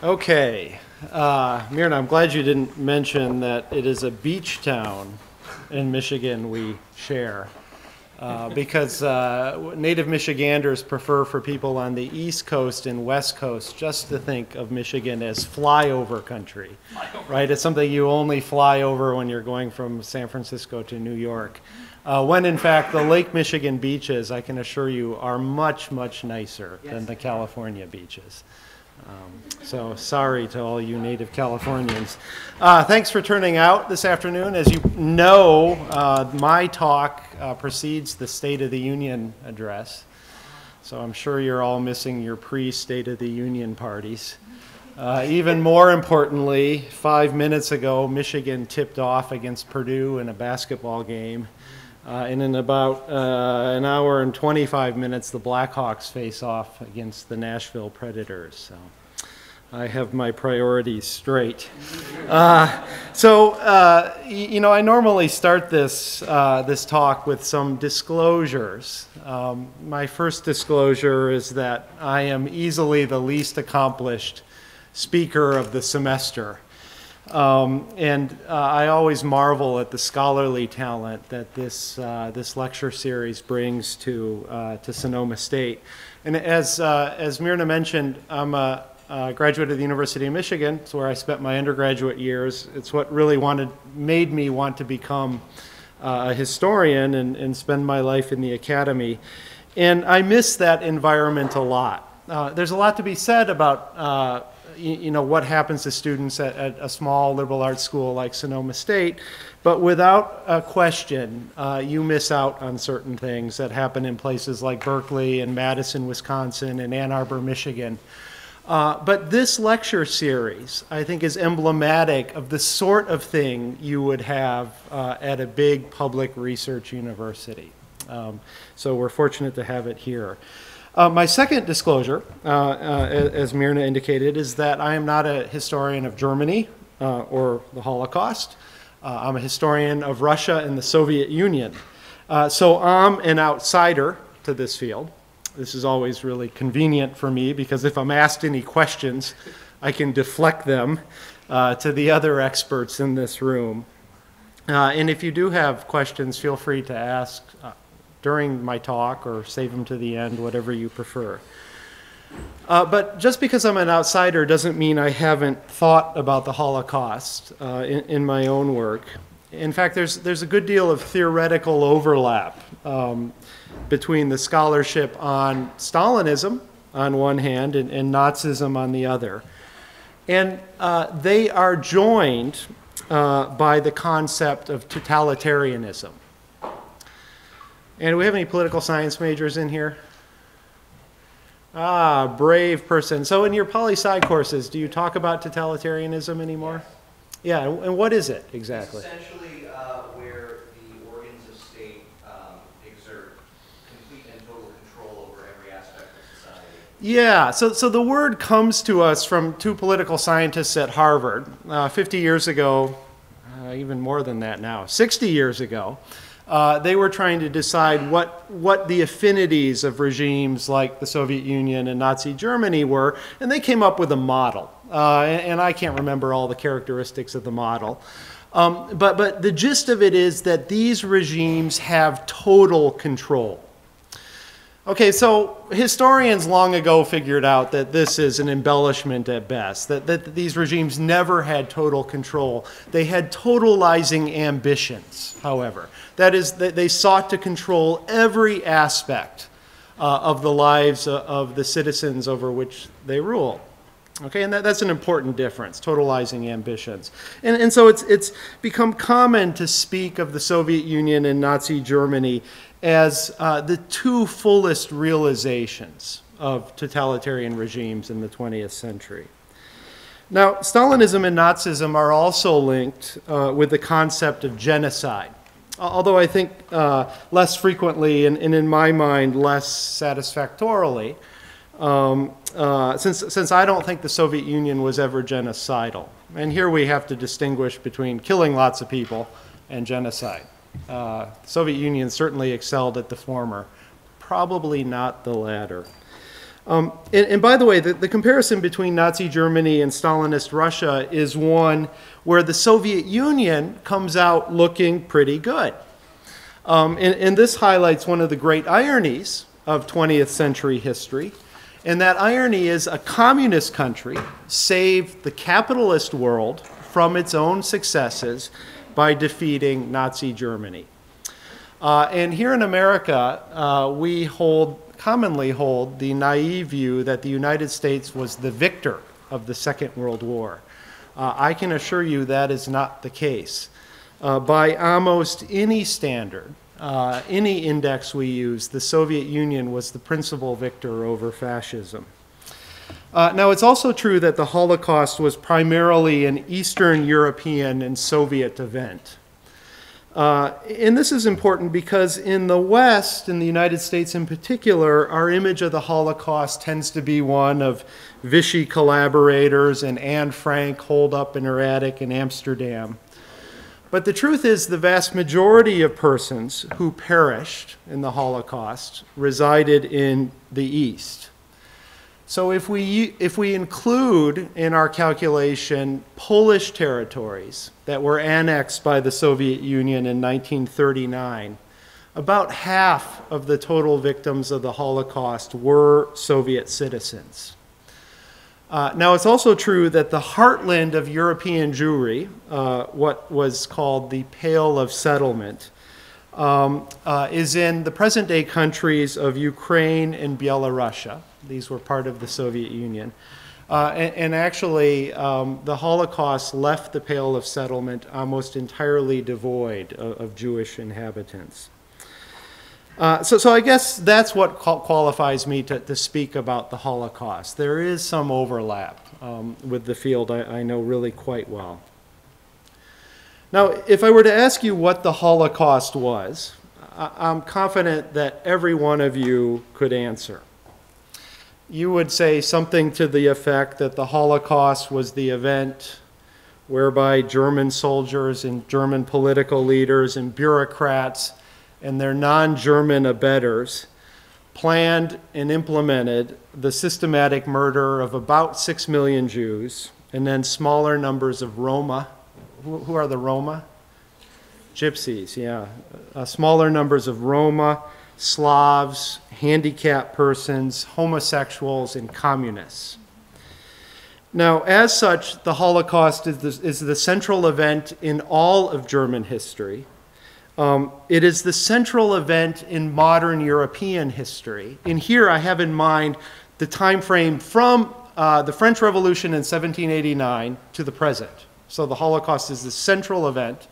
Okay, Myrna, I'm glad you didn't mention that it is a beach town in Michigan we share, because native Michiganders prefer for people on the East Coast and West Coast just to think of Michigan as flyover country, right? It's something you only fly over when you're going from San Francisco to New York. When in fact the Lake Michigan beaches, I can assure you, are much, much nicer than the California beaches. So sorry to all you native Californians. Thanks for turning out this afternoon. As you know, my talk precedes the State of the Union address. So I'm sure you're all missing your pre-State of the Union parties. Even more importantly, 5 minutes ago, Michigan tipped off against Purdue in a basketball game. And in about an hour and 25 minutes, the Blackhawks face off against the Nashville Predators. So I have my priorities straight. I normally start this talk with some disclosures. My first disclosure is that I am easily the least accomplished speaker of the semester. I always marvel at the scholarly talent that this lecture series brings to Sonoma State. And as Myrna mentioned, I'm a graduate of the University of Michigan. It's where I spent my undergraduate years. It's what really made me want to become a historian and spend my life in the academy. And I miss that environment a lot. There's a lot to be said about what happens to students at a small liberal arts school like Sonoma State, but without a question, you miss out on certain things that happen in places like Berkeley and Madison, Wisconsin, and Ann Arbor, Michigan. But this lecture series, I think, is emblematic of the sort of thing you would have at a big public research university. So we're fortunate to have it here. My second disclosure, as Myrna indicated, is that I am not a historian of Germany or the Holocaust. I'm a historian of Russia and the Soviet Union. So I'm an outsider to this field. This is always really convenient for me because if I'm asked any questions, I can deflect them to the other experts in this room. And if you do have questions, feel free to ask during my talk or save them to the end, whatever you prefer. But just because I'm an outsider doesn't mean I haven't thought about the Holocaust in my own work. In fact, there's a good deal of theoretical overlap between the scholarship on Stalinism on one hand and Nazism on the other. And they are joined by the concept of totalitarianism. And do we have any political science majors in here? Ah, brave person. So in your poli-sci courses, do you talk about totalitarianism anymore? Yes. Yeah, and what is it exactly? It's essentially where the organs of state exert complete and total control over every aspect of society. Yeah, so the word comes to us from two political scientists at Harvard 50 years ago, even more than that now, 60 years ago. They were trying to decide what the affinities of regimes like the Soviet Union and Nazi Germany were, and they came up with a model. And I can't remember all the characteristics of the model. But the gist of it is that these regimes have total control. Okay, so historians long ago figured out that this is an embellishment at best, that these regimes never had total control. They had totalizing ambitions, however. That is, they sought to control every aspect of the lives of the citizens over which they rule. Okay, and that's an important difference, totalizing ambitions. And so it's become common to speak of the Soviet Union and Nazi Germany as the two fullest realizations of totalitarian regimes in the 20th century. Now, Stalinism and Nazism are also linked with the concept of genocide, although I think less frequently and in my mind less satisfactorily, since I don't think the Soviet Union was ever genocidal. And here we have to distinguish between killing lots of people and genocide. The Soviet Union certainly excelled at the former, probably not the latter. And by the way, the comparison between Nazi Germany and Stalinist Russia is one where the Soviet Union comes out looking pretty good. And this highlights one of the great ironies of 20th century history. And that irony is a communist country saved the capitalist world from its own successes by defeating Nazi Germany. And here in America, we commonly hold the naive view that the United States was the victor of the Second World War. I can assure you that is not the case. By almost any standard, any index we use, the Soviet Union was the principal victor over fascism. Now, it's also true that the Holocaust was primarily an Eastern European and Soviet event. And this is important because in the West, in the United States in particular, our image of the Holocaust tends to be one of Vichy collaborators and Anne Frank holed up in her attic in Amsterdam. But the truth is the vast majority of persons who perished in the Holocaust resided in the East. So if we include in our calculation Polish territories that were annexed by the Soviet Union in 1939, about half of the total victims of the Holocaust were Soviet citizens. Now, it's also true that the heartland of European Jewry, what was called the Pale of Settlement, is in the present-day countries of Ukraine and Belarus. These were part of the Soviet Union. And actually, the Holocaust left the Pale of Settlement almost entirely devoid of Jewish inhabitants. So I guess that's what qualifies me to speak about the Holocaust. There is some overlap with the field I know really quite well. Now, if I were to ask you what the Holocaust was, I'm confident that every one of you could answer. You would say something to the effect that the Holocaust was the event whereby German soldiers and German political leaders and bureaucrats and their non-German abettors planned and implemented the systematic murder of about 6 million Jews and then smaller numbers of Roma. Who are the Roma? Gypsies, yeah. Smaller numbers of Roma, Slavs, handicapped persons, homosexuals, and communists. Now, as such, the Holocaust is the central event in all of German history. It is the central event in modern European history. And here I have in mind the time frame from the French Revolution in 1789 to the present. So the Holocaust is the central event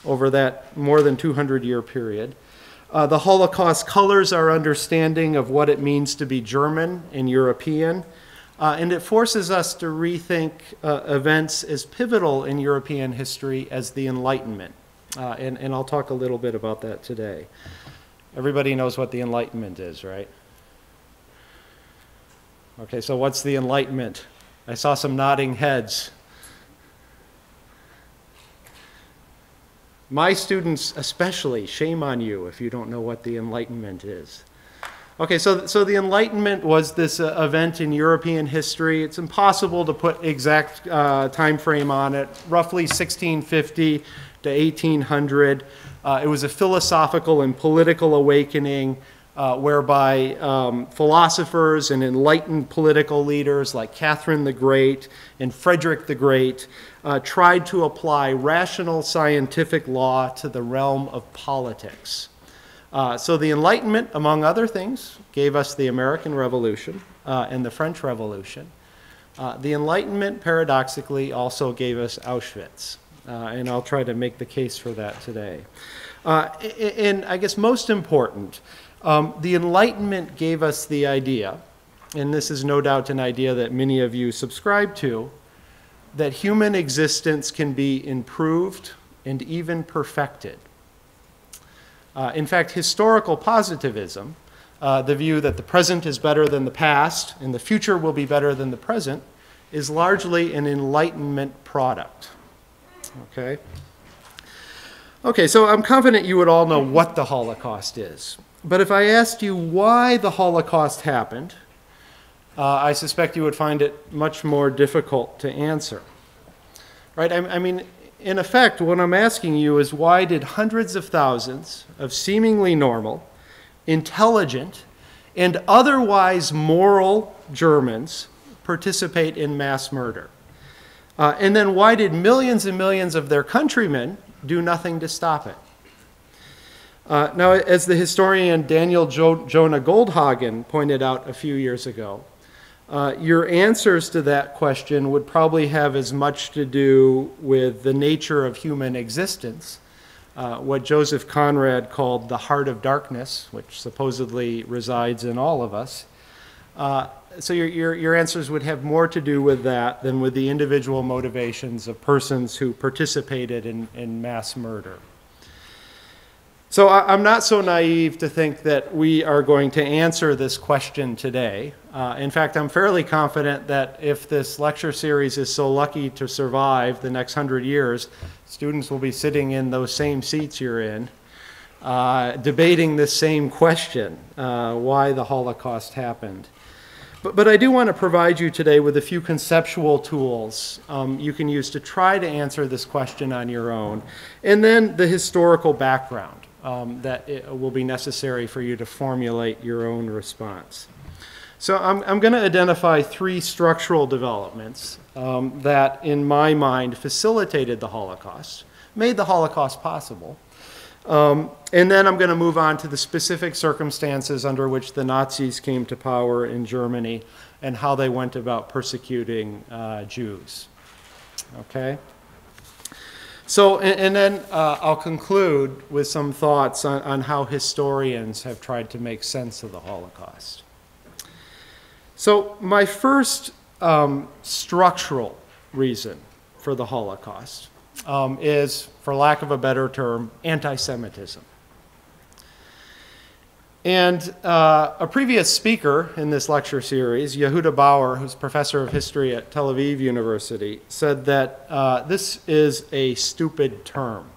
over that more than 200-year period. The Holocaust colors our understanding of what it means to be German and European, and it forces us to rethink events as pivotal in European history as the Enlightenment. And I'll talk a little bit about that today. Everybody knows what the Enlightenment is, right? Okay, so what's the Enlightenment? I saw some nodding heads. My students especially, shame on you if you don't know what the Enlightenment is. Okay, so the Enlightenment was this event in European history. It's impossible to put exact time frame on it, roughly 1650 to 1800. It was a philosophical and political awakening whereby philosophers and enlightened political leaders like Catherine the Great and Frederick the Great tried to apply rational scientific law to the realm of politics. So the Enlightenment, among other things, gave us the American Revolution and the French Revolution. The Enlightenment, paradoxically, also gave us Auschwitz. And I'll try to make the case for that today. And I guess most important, the Enlightenment gave us the idea, and this is no doubt an idea that many of you subscribe to, that human existence can be improved and even perfected. In fact, historical positivism, the view that the present is better than the past and the future will be better than the present, is largely an Enlightenment product. Okay? Okay, so I'm confident you would all know what the Holocaust is. But if I asked you why the Holocaust happened, I suspect you would find it much more difficult to answer. Right? I mean, in effect, what I'm asking you is why did hundreds of thousands of seemingly normal, intelligent, and otherwise moral Germans participate in mass murder? And then why did millions and millions of their countrymen do nothing to stop it? Now, as the historian Daniel Jonah Goldhagen pointed out a few years ago, your answers to that question would probably have as much to do with the nature of human existence, what Joseph Conrad called the heart of darkness, which supposedly resides in all of us. So your answers would have more to do with that than with the individual motivations of persons who participated in mass murder. So I'm not so naive to think that we are going to answer this question today. In fact, I'm fairly confident that if this lecture series is so lucky to survive the next 100 years, students will be sitting in those same seats you're in, debating this same question, why the Holocaust happened. But I do want to provide you today with a few conceptual tools you can use to try to answer this question on your own, and then the historical background that it will be necessary for you to formulate your own response. So I'm going to identify three structural developments that, in my mind, facilitated the Holocaust, made the Holocaust possible. And then I'm going to move on to the specific circumstances under which the Nazis came to power in Germany and how they went about persecuting Jews. Okay? So, and then I'll conclude with some thoughts on how historians have tried to make sense of the Holocaust. So, my first structural reason for the Holocaust is, for lack of a better term, anti-Semitism. And a previous speaker in this lecture series, Yehuda Bauer, who's professor of history at Tel Aviv University, said that this is a stupid term,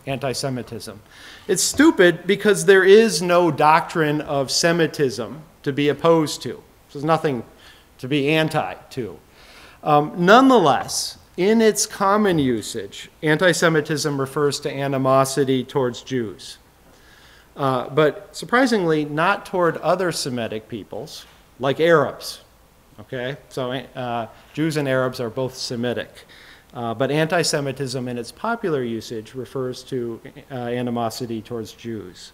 anti-Semitism. It's stupid because there is no doctrine of Semitism to be opposed to. There's nothing to be anti to. Nonetheless, in its common usage, anti-Semitism refers to animosity towards Jews. But surprisingly, not toward other Semitic peoples, like Arabs. Okay? So Jews and Arabs are both Semitic. But anti-Semitism in its popular usage refers to animosity towards Jews.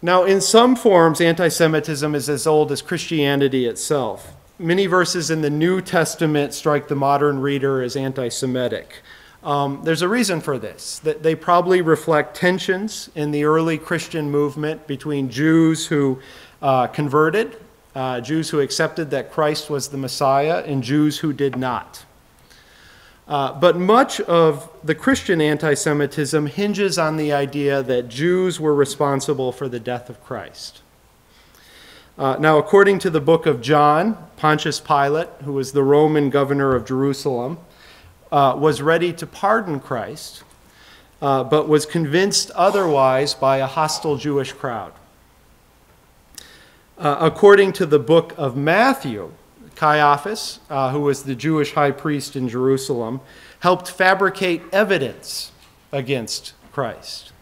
Now, in some forms, anti-Semitism is as old as Christianity itself. Many verses in the New Testament strike the modern reader as anti-Semitic. There's a reason for this, that they probably reflect tensions in the early Christian movement between Jews who converted, Jews who accepted that Christ was the Messiah, and Jews who did not. But much of the Christian anti-Semitism hinges on the idea that Jews were responsible for the death of Christ. Now, according to the book of John, Pontius Pilate, who was the Roman governor of Jerusalem, was ready to pardon Christ, but was convinced otherwise by a hostile Jewish crowd. According to the book of Matthew, Caiaphas, who was the Jewish high priest in Jerusalem, helped fabricate evidence against Christ.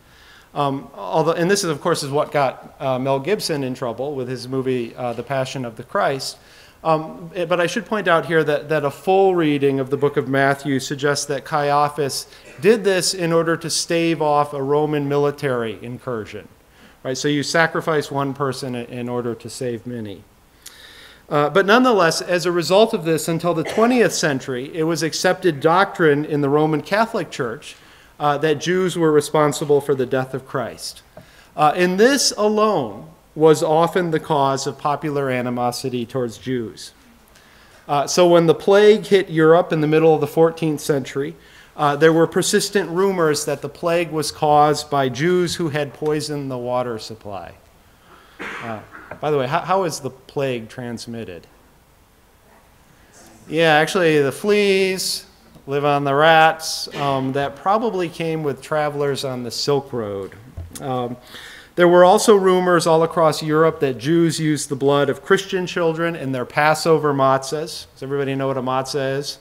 And this, of course, is what got Mel Gibson in trouble with his movie, The Passion of the Christ. But I should point out here that a full reading of the book of Matthew suggests that Caiaphas did this in order to stave off a Roman military incursion. Right? So you sacrifice one person in order to save many. But nonetheless, as a result of this, until the 20th century, it was accepted doctrine in the Roman Catholic Church that Jews were responsible for the death of Christ. And this alone was often the cause of popular animosity towards Jews. So when the plague hit Europe in the middle of the 14th century, there were persistent rumors that the plague was caused by Jews who had poisoned the water supply. By the way, how is the plague transmitted? Yeah, actually, the fleas live on the rats. That probably came with travelers on the Silk Road. There were also rumors all across Europe that Jews used the blood of Christian children in their Passover matzahs. Does everybody know what a matzah is?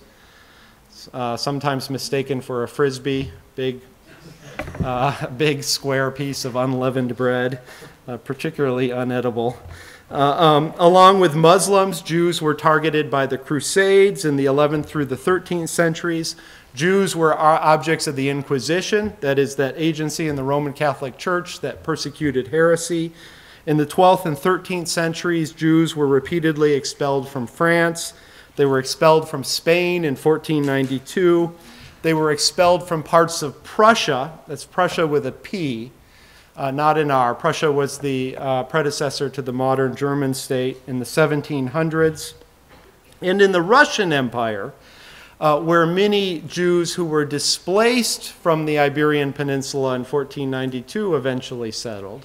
Sometimes mistaken for a frisbee, big square piece of unleavened bread, particularly unedible. Along with Muslims, Jews were targeted by the Crusades in the 11th through the 13th centuries. Jews were objects of the Inquisition, that is, that agency in the Roman Catholic Church that persecuted heresy. In the 12th and 13th centuries, Jews were repeatedly expelled from France. They were expelled from Spain in 1492. They were expelled from parts of Prussia, that's Prussia with a P, not an R. Prussia was the predecessor to the modern German state in the 1700s. And in the Russian Empire, where many Jews who were displaced from the Iberian Peninsula in 1492 eventually settled.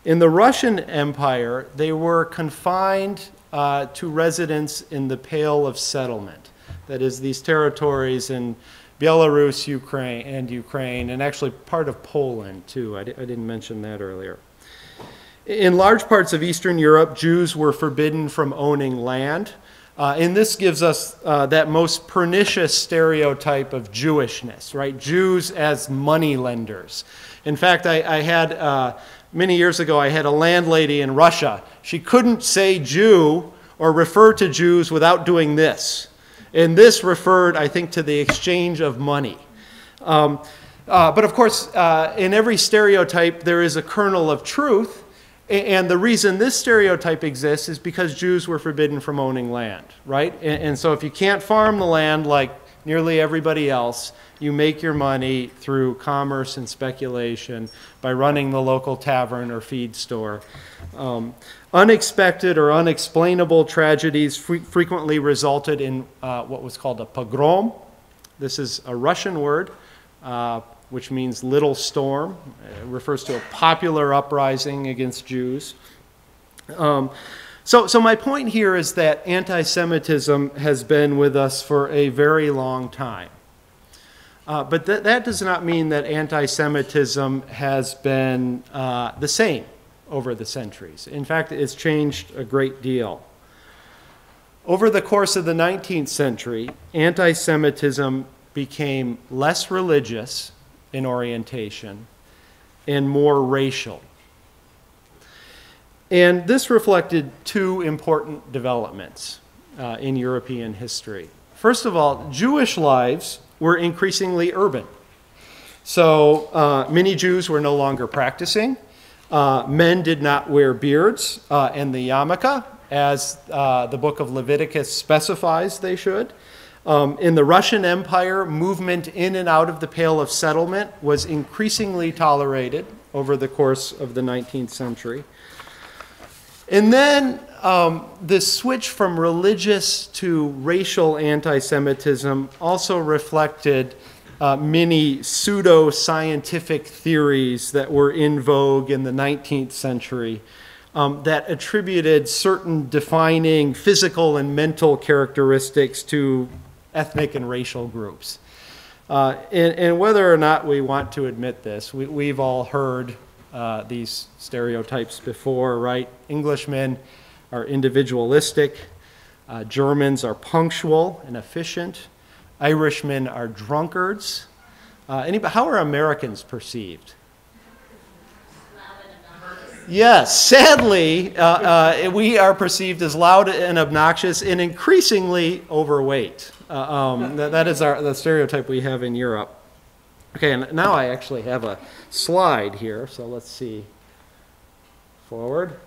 In the Russian Empire, they were confined to residence in the Pale of Settlement. That is, these territories in Belarus, Ukraine, and actually part of Poland, too. I didn't mention that earlier. In large parts of Eastern Europe, Jews were forbidden from owning land. And this gives us that most pernicious stereotype of Jewishness, right? Jews as money lenders. In fact, I had, many years ago, I had a landlady in Russia. She couldn't say Jew or refer to Jews without doing this. And this referred, I think, to the exchange of money. But of course, in every stereotype, there is a kernel of truth. And the reason this stereotype exists is because Jews were forbidden from owning land, right? And so if you can't farm the land like nearly everybody else, you make your money through commerce and speculation by running the local tavern or feed store. Unexpected or unexplainable tragedies frequently resulted in what was called a pogrom. This is a Russian word, which means little storm. It refers to a popular uprising against Jews. So my point here is that anti-Semitism has been with us for a very long time. But that does not mean that anti-Semitism has been the same over the centuries. In fact, it's changed a great deal. Over the course of the 19th century, anti-Semitism became less religious in orientation and more racial. And this reflected two important developments in European history. First of all, Jewish lives were increasingly urban. So many Jews were no longer practicing. Men did not wear beards and the yarmulke, as the book of Leviticus specifies they should. In the Russian Empire, movement in and out of the Pale of Settlement was increasingly tolerated over the course of the 19th century. And then this switch from religious to racial anti-Semitism also reflected many pseudo-scientific theories that were in vogue in the 19th century that attributed certain defining physical and mental characteristics to ethnic and racial groups. And whether or not we want to admit this, we've all heard these stereotypes before, right? Englishmen are individualistic. Germans are punctual and efficient. Irishmen are drunkards. How are Americans perceived? Yes, sadly, we are perceived as loud and obnoxious and increasingly overweight. That is the stereotype we have in Europe. Okay, and now I actually have a slide here, so let's see. Forward.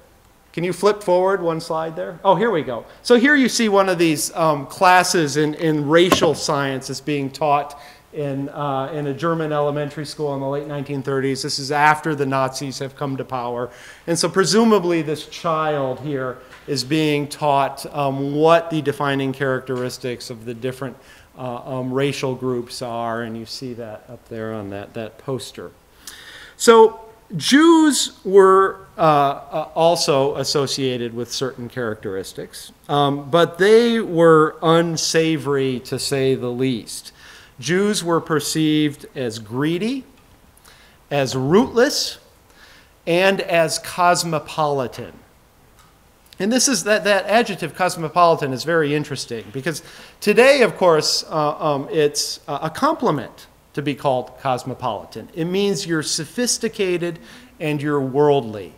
Can you flip forward one slide there? Oh, here we go. So here you see one of these classes in racial science that's being taught in a German elementary school in the late 1930s. This is after the Nazis have come to power. And so presumably this child here is being taught what the defining characteristics of the different racial groups are, and you see that up there on that poster. So Jews were also associated with certain characteristics, but they were unsavory to say the least. Jews were perceived as greedy, as rootless, and as cosmopolitan. And this is that adjective cosmopolitan is very interesting because today, of course, it's a compliment to be called cosmopolitan. It means you're sophisticated and you're worldly.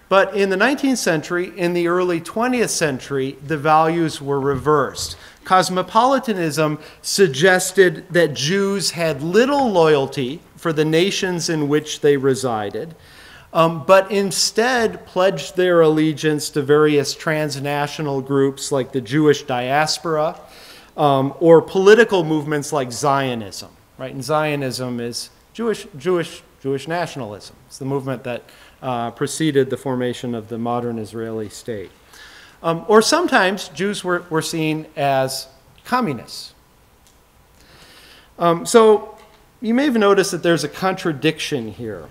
But in the 19th century, in the early 20th century, the values were reversed. Cosmopolitanism suggested that Jews had little loyalty for the nations in which they resided, but instead pledged their allegiance to various transnational groups like the Jewish diaspora or political movements like Zionism. Right? And Zionism is Jewish nationalism. It's the movement that preceded the formation of the modern Israeli state. Or sometimes Jews were seen as communists. So you may have noticed that there's a contradiction here.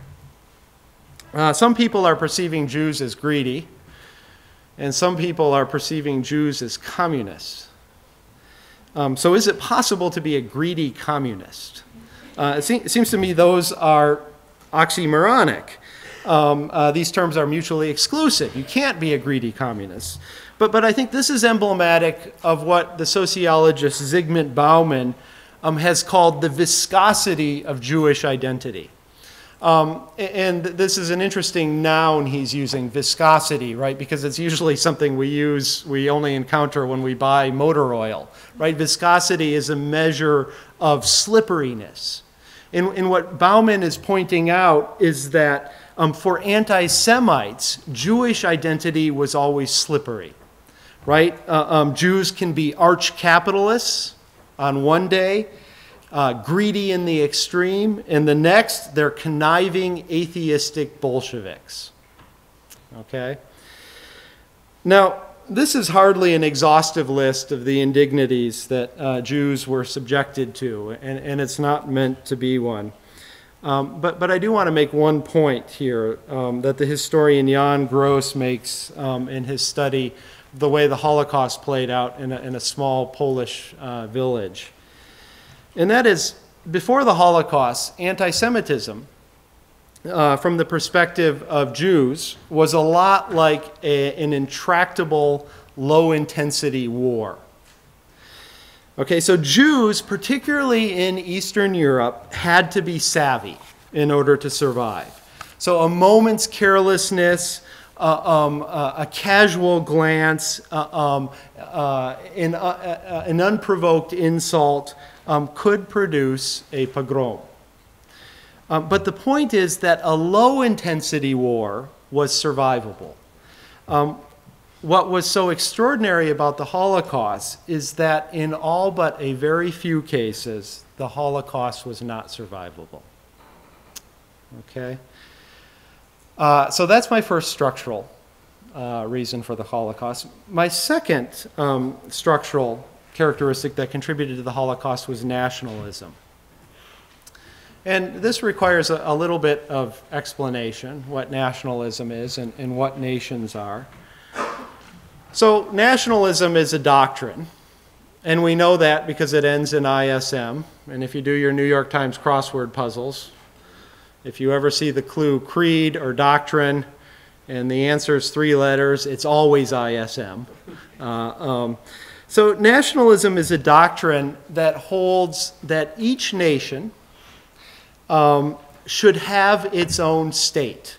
Some people are perceiving Jews as greedy, and some people are perceiving Jews as communists. So is it possible to be a greedy communist? It seems to me those are oxymoronic. These terms are mutually exclusive. You can't be a greedy communist. But I think this is emblematic of what the sociologist Zygmunt Bauman has called the viscosity of Jewish identity. And this is an interesting noun he's using, viscosity, right? Because it's usually something we only encounter when we buy motor oil, right? Viscosity is a measure of slipperiness. And what Bauman is pointing out is that for anti-Semites, Jewish identity was always slippery, right? Jews can be arch-capitalists on one day, greedy in the extreme, and the next, they're conniving atheistic Bolsheviks. Okay? Now, this is hardly an exhaustive list of the indignities that Jews were subjected to, and it's not meant to be one. But I do want to make one point here that the historian Jan Gross makes in his study, the way the Holocaust played out in a small Polish village. And that is, before the Holocaust, anti-Semitism, from the perspective of Jews, was a lot like an intractable, low-intensity war. Okay, so Jews, particularly in Eastern Europe, had to be savvy in order to survive. So a moment's carelessness, a casual glance, an unprovoked insult could produce a pogrom. But the point is that a low-intensity war was survivable. What was so extraordinary about the Holocaust is that in all but a very few cases, the Holocaust was not survivable. Okay? So that's my first structural reason for the Holocaust. My second structural characteristic that contributed to the Holocaust was nationalism. And this requires a little bit of explanation, what nationalism is and what nations are. So nationalism is a doctrine, and we know that because it ends in ISM. And if you do your New York Times crossword puzzles, if you ever see the clue creed or doctrine, and the answer is 3 letters, it's always ISM. So nationalism is a doctrine that holds that each nation should have its own state.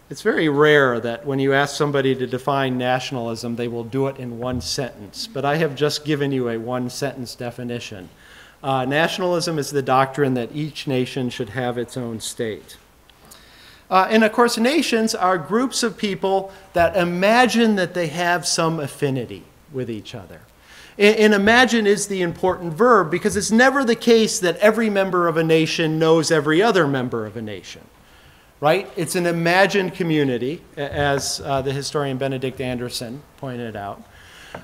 It's very rare that when you ask somebody to define nationalism, they will do it in one sentence. But I have just given you a one-sentence definition. Nationalism is the doctrine that each nation should have its own state. And of course, nations are groups of people that imagine that they have some affinity with each other. And imagine is the important verb because it's never the case that every member of a nation knows every other member of a nation. Right? It's an imagined community, as the historian Benedict Anderson pointed out.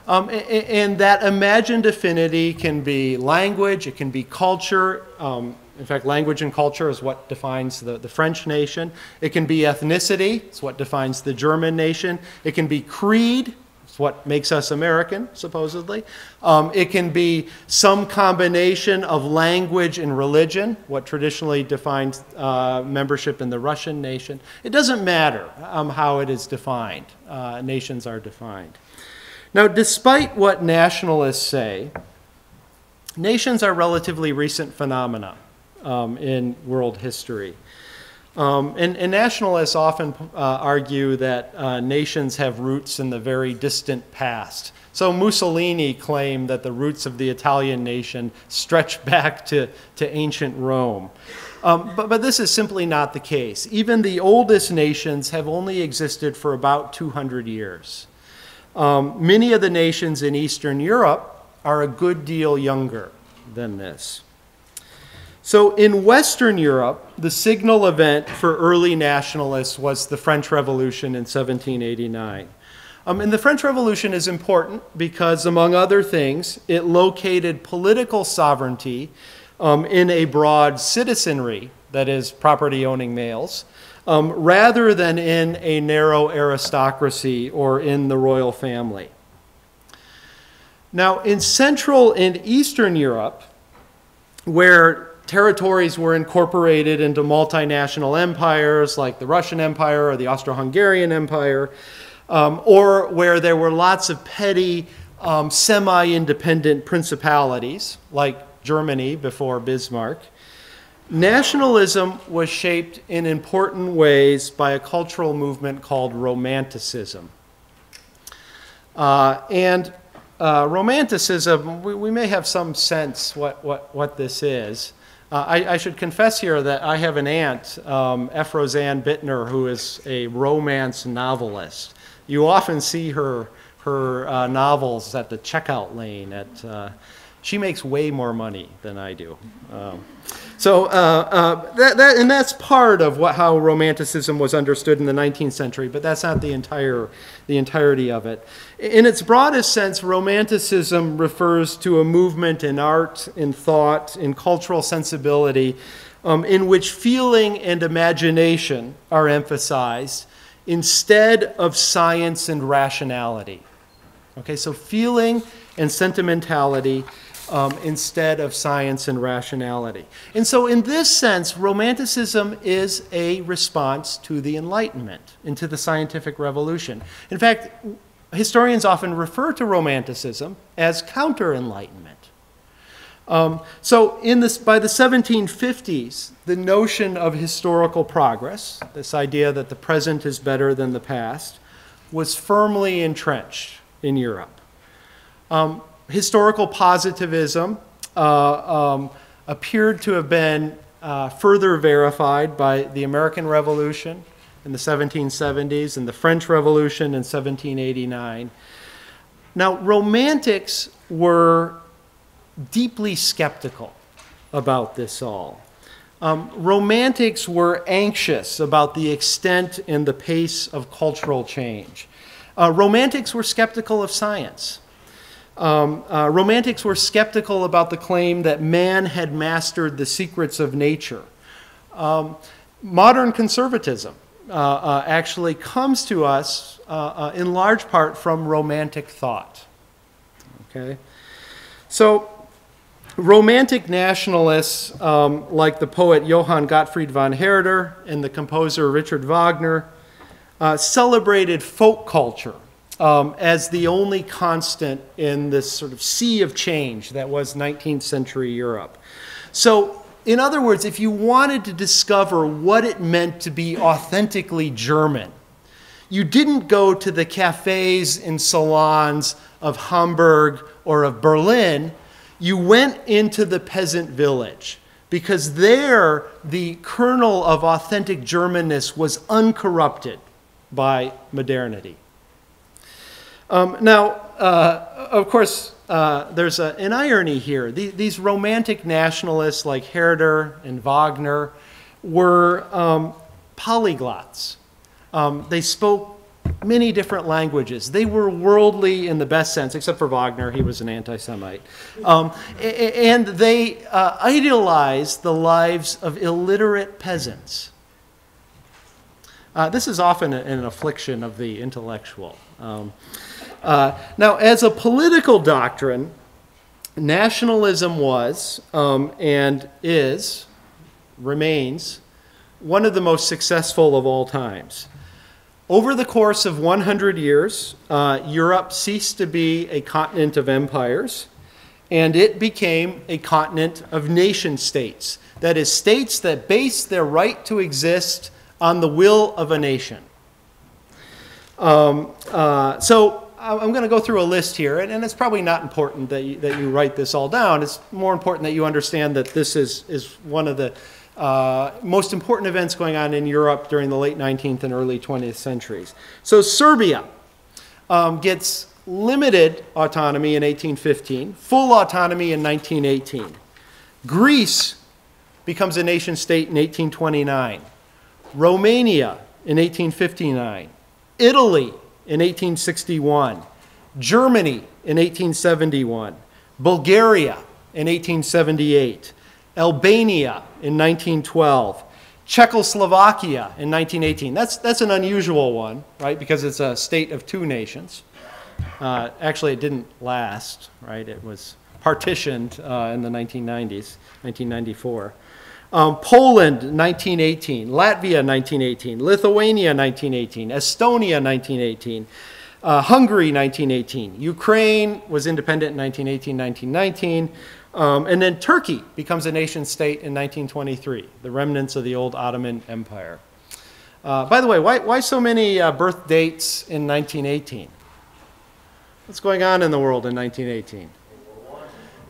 And that imagined affinity can be language, it can be culture. In fact, language and culture is what defines the French nation. It can be ethnicity, it's what defines the German nation. It can be creed, it's It's what makes us American, supposedly. It can be some combination of language and religion, what traditionally defines membership in the Russian nation. It doesn't matter how it is defined. Nations are defined. Now, despite what nationalists say, nations are relatively recent phenomena in world history. And nationalists often argue that nations have roots in the very distant past. So Mussolini claimed that the roots of the Italian nation stretch back to ancient Rome. But this is simply not the case. Even the oldest nations have only existed for about 200 years. Many of the nations in Eastern Europe are a good deal younger than this. So in Western Europe, the signal event for early nationalists was the French Revolution in 1789. And the French Revolution is important because, among other things, it located political sovereignty in a broad citizenry, that is, property-owning males, rather than in a narrow aristocracy or in the royal family. Now, in Central and Eastern Europe, where territories were incorporated into multinational empires like the Russian Empire or the Austro-Hungarian Empire, or where there were lots of petty semi-independent principalities like Germany before Bismarck, nationalism was shaped in important ways by a cultural movement called Romanticism. Romanticism, we may have some sense what this is. I should confess here that I have an aunt, F. Roseanne Bittner, who is a romance novelist. You often see her novels at the checkout lane. She makes way more money than I do. And that's part of how Romanticism was understood in the 19th century, but that's not the entirety of it. In its broadest sense, Romanticism refers to a movement in art, in thought, in cultural sensibility, in which feeling and imagination are emphasized instead of science and rationality. Okay, so feeling and sentimentality instead of science and rationality. And so in this sense, Romanticism is a response to the Enlightenment and to the scientific revolution. In fact, historians often refer to Romanticism as counter-Enlightenment. So by the 1750s, the notion of historical progress, this idea that the present is better than the past, was firmly entrenched in Europe. Historical positivism appeared to have been further verified by the American Revolution in the 1770s and the French Revolution in 1789. Now, Romantics were deeply skeptical about this all. Romantics were anxious about the extent and the pace of cultural change. Romantics were skeptical of science. Romantics were skeptical about the claim that man had mastered the secrets of nature. Modern conservatism actually comes to us in large part from Romantic thought. Okay? So, Romantic nationalists like the poet Johann Gottfried von Herder and the composer Richard Wagner celebrated folk culture as the only constant in this sort of sea of change that was 19th century Europe. So, in other words, if you wanted to discover what it meant to be authentically German, you didn't go to the cafes and salons of Hamburg or of Berlin. You went into the peasant village, because there the kernel of authentic Germanness was uncorrupted by modernity. Of course, there's an irony here. These Romantic nationalists like Herder and Wagner were polyglots. They spoke many different languages. They were worldly in the best sense, except for Wagner. He was an anti-Semite. And they idealized the lives of illiterate peasants. This is often an affliction of the intellectual. Now, as a political doctrine, nationalism was and remains one of the most successful of all times. Over the course of 100 years, Europe ceased to be a continent of empires, and it became a continent of nation states. That is, states that base their right to exist on the will of a nation. So I'm going to go through a list here, and it's probably not important that you write this all down. It's more important that you understand that this is one of the most important events going on in Europe during the late 19th and early 20th centuries. So Serbia gets limited autonomy in 1815, full autonomy in 1918. Greece becomes a nation state in 1829. Romania in 1859. Italy in 1861. Germany in 1871. Bulgaria in 1878. Albania in 1912. Czechoslovakia in 1918. That's an unusual one, right? Because it's a state of two nations. Actually, it didn't last, right? It was partitioned in the 1990s, 1994. Poland, 1918. Latvia, 1918. Lithuania, 1918. Estonia, 1918. Hungary, 1918. Ukraine was independent in 1918, 1919. And then Turkey becomes a nation state in 1923, the remnants of the old Ottoman Empire. By the way, why so many birth dates in 1918? What's going on in the world in 1918?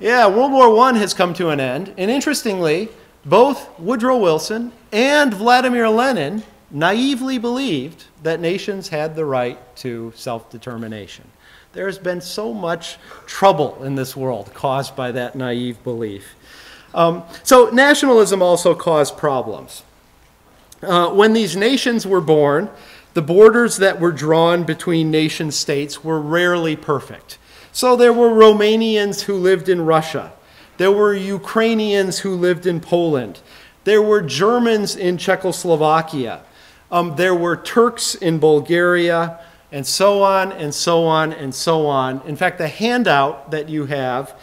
Yeah, World War I has come to an end. And interestingly, both Woodrow Wilson and Vladimir Lenin naively believed that nations had the right to self-determination. There's been so much trouble in this world caused by that naive belief. So nationalism also caused problems. When these nations were born, the borders that were drawn between nation states were rarely perfect. So there were Romanians who lived in Russia. There were Ukrainians who lived in Poland. There were Germans in Czechoslovakia. There were Turks in Bulgaria, and so on, and so on, and so on. In fact, the handout that you have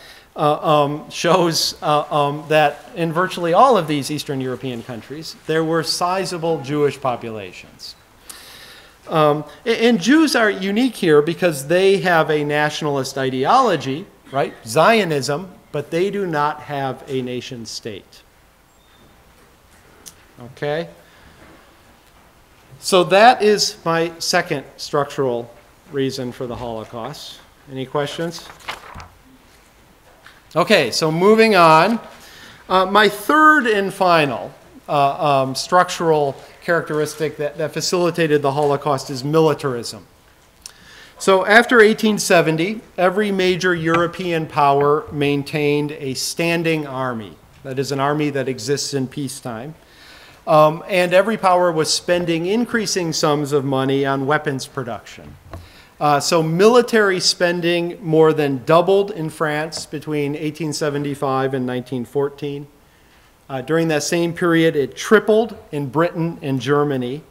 shows that in virtually all of these Eastern European countries, there were sizable Jewish populations. And Jews are unique here because they have a nationalist ideology, right? Zionism, but they do not have a nation state. Okay? So that is my second structural reason for the Holocaust. Any questions? Okay, so moving on. My third and final structural characteristic that facilitated the Holocaust is militarism. So after 1870, every major European power maintained a standing army. That is an army that exists in peacetime. And every power was spending increasing sums of money on weapons production. So military spending more than doubled in France between 1875 and 1914. During that same period, it tripled in Britain and Germany.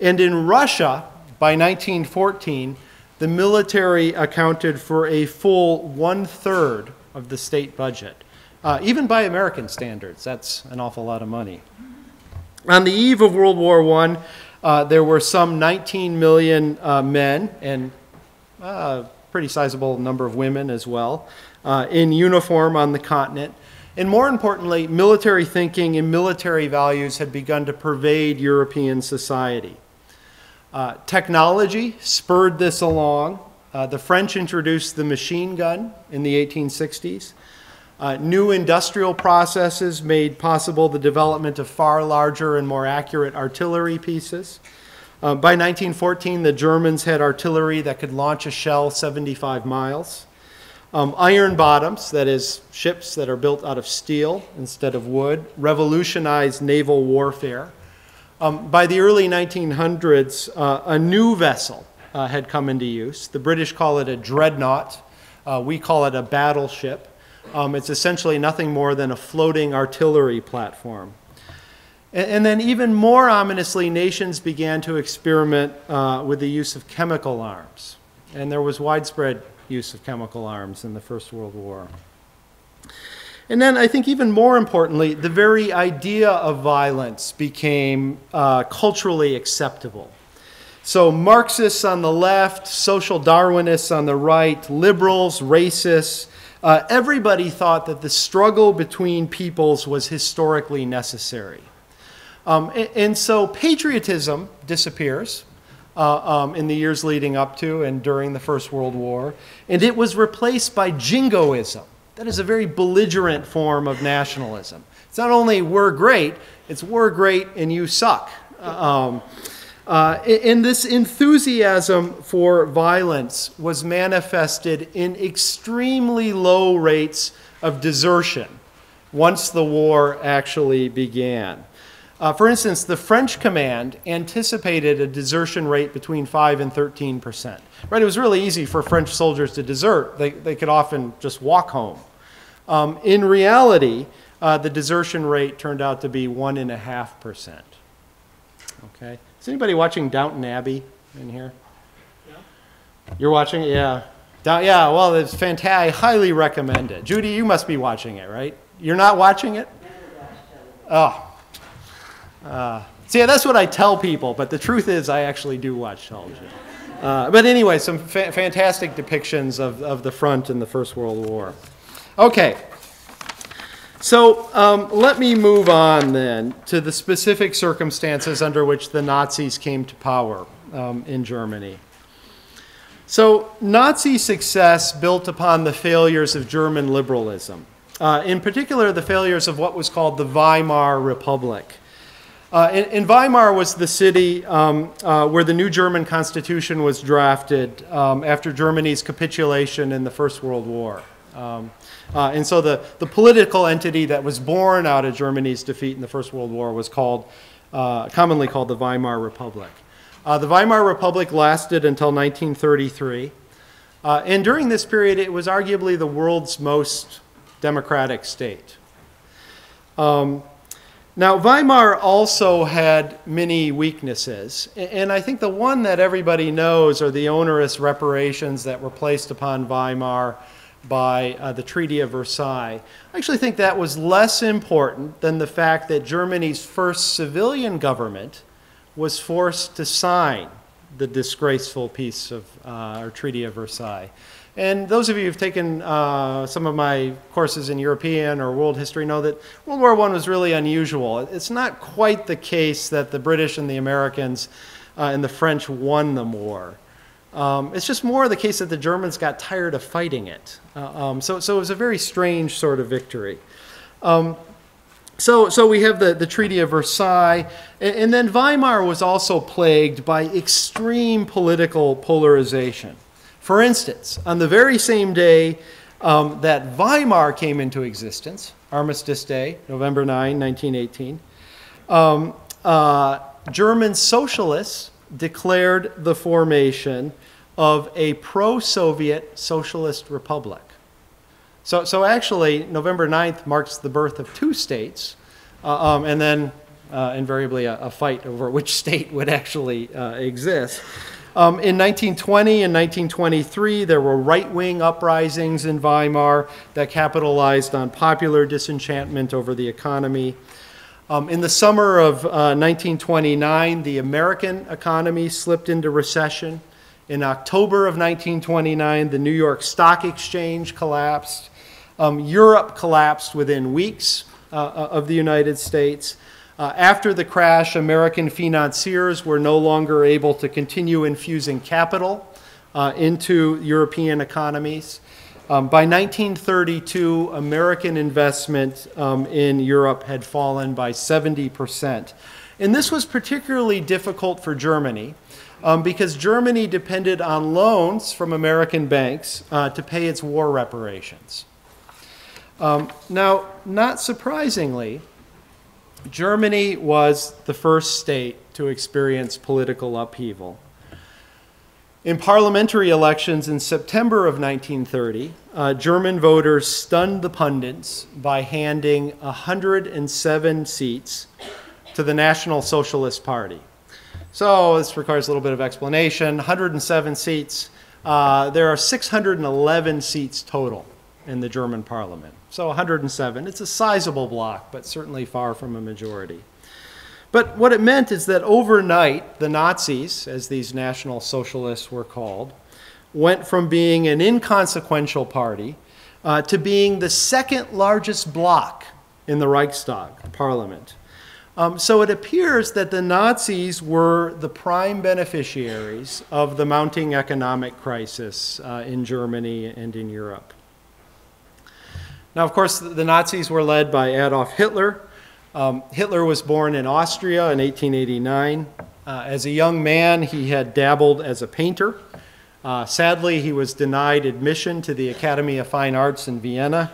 And in Russia, by 1914, the military accounted for a full 1/3 of the state budget. Even by American standards, that's an awful lot of money. On the eve of World War I, there were some 19 million men and a pretty sizable number of women as well in uniform on the continent. And more importantly, military thinking and military values had begun to pervade European society. Technology spurred this along. The French introduced the machine gun in the 1860s. New industrial processes made possible the development of far larger and more accurate artillery pieces. By 1914, the Germans had artillery that could launch a shell 75 miles. Iron bottoms, that is, ships that are built out of steel instead of wood, revolutionized naval warfare. By the early 1900s, a new vessel had come into use. The British call it a dreadnought. We call it a battleship. It's essentially nothing more than a floating artillery platform. And then even more ominously, nations began to experiment with the use of chemical arms. and there was widespread use of chemical arms in the First World War. And then I think even more importantly, the very idea of violence became culturally acceptable. So Marxists on the left, social Darwinists on the right, liberals, racists, everybody thought that the struggle between peoples was historically necessary. And so patriotism disappears in the years leading up to and during the First World War, and it was replaced by jingoism. That is a very belligerent form of nationalism. It's not only we're great, it's we're great and you suck. And this enthusiasm for violence was manifested in extremely low rates of desertion once the war actually began. For instance, the French command anticipated a desertion rate between 5 and 13%. Right? It was really easy for French soldiers to desert. They could often just walk home. In reality, the desertion rate turned out to be 1.5%. Okay. Is anybody watching Downton Abbey in here? Yeah. You're watching it? Yeah. Yeah, well, it's fantastic. I highly recommend it. Judy, you must be watching it, right? You're not watching it? Oh. See, that's what I tell people, but the truth is I actually do watch television. But anyway, some fantastic depictions of the front in the First World War. Okay, so let me move on then to the specific circumstances under which the Nazis came to power in Germany. So Nazi success built upon the failures of German liberalism, in particular the failures of what was called the Weimar Republic. And Weimar was the city where the new German constitution was drafted after Germany's capitulation in the First World War. And so the political entity that was born out of Germany's defeat in the First World War was commonly called the Weimar Republic. The Weimar Republic lasted until 1933. And during this period, it was arguably the world's most democratic state. Now, Weimar also had many weaknesses, and I think the one that everybody knows are the onerous reparations that were placed upon Weimar by the Treaty of Versailles. I actually think that was less important than the fact that Germany's first civilian government was forced to sign the disgraceful peace of or Treaty of Versailles. And those of you who've taken some of my courses in European or world history know that World War I was really unusual. It's not quite the case that the British and the Americans and the French won the war. It's just more the case that the Germans got tired of fighting it. So it was a very strange sort of victory. So we have the Treaty of Versailles, and then Weimar was also plagued by extreme political polarization. For instance, on the very same day that Weimar came into existence, Armistice Day, November 9, 1918, German socialists declared the formation of a pro-Soviet socialist republic. So actually, November 9th marks the birth of two states, and then invariably a fight over which state would actually exist. In 1920 and 1923, there were right-wing uprisings in Weimar that capitalized on popular disenchantment over the economy. In the summer of 1929, the American economy slipped into recession. In October of 1929, the New York Stock Exchange collapsed. Europe collapsed within weeks of the United States. After the crash, American financiers were no longer able to continue infusing capital into European economies. By 1932, American investment in Europe had fallen by 70%. And this was particularly difficult for Germany because Germany depended on loans from American banks to pay its war reparations. Now, not surprisingly, Germany was the first state to experience political upheaval. In parliamentary elections in September of 1930, German voters stunned the pundits by handing 107 seats to the National Socialist Party. So this requires a little bit of explanation. 107 seats. there are 611 seats total in the German parliament. So 107. It's a sizable bloc, but certainly far from a majority. But what it meant is that overnight, the Nazis, as these National Socialists were called, went from being an inconsequential party to being the second largest bloc in the Reichstag, the parliament. So it appears that the Nazis were the prime beneficiaries of the mounting economic crisis in Germany and in Europe. Now, of course, the Nazis were led by Adolf Hitler. Hitler was born in Austria in 1889. As a young man, he had dabbled as a painter. Sadly, he was denied admission to the Academy of Fine Arts in Vienna.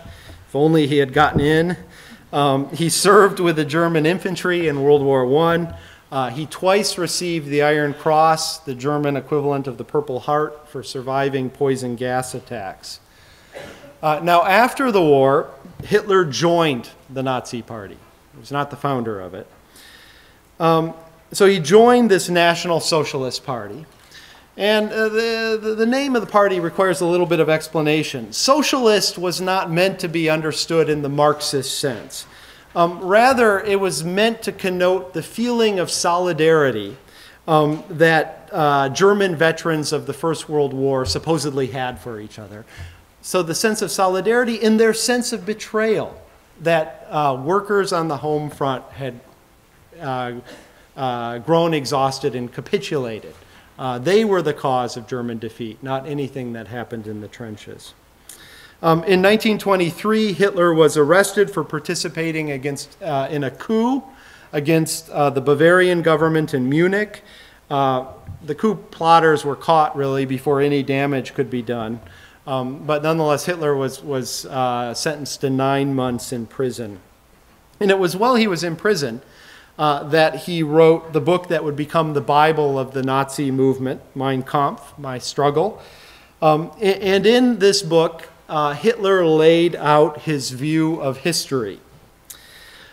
If only he had gotten in. He served with the German infantry in World War I. He twice received the Iron Cross, the German equivalent of the Purple Heart, for surviving poison gas attacks. Now, after the war, Hitler joined the Nazi Party. He was not the founder of it. So he joined this National Socialist Party. And the name of the party requires a little bit of explanation. Socialist was not meant to be understood in the Marxist sense. Rather, it was meant to connote the feeling of solidarity that German veterans of the First World War supposedly had for each other. So the sense of solidarity in their sense of betrayal that workers on the home front had grown exhausted and capitulated. They were the cause of German defeat, not anything that happened in the trenches. In 1923, Hitler was arrested for participating in a coup against the Bavarian government in Munich. The coup plotters were caught, really, before any damage could be done. But nonetheless, Hitler was sentenced to 9 months in prison. And it was while he was in prison that he wrote the book that would become the Bible of the Nazi movement, Mein Kampf, My Struggle. And in this book, Hitler laid out his view of history.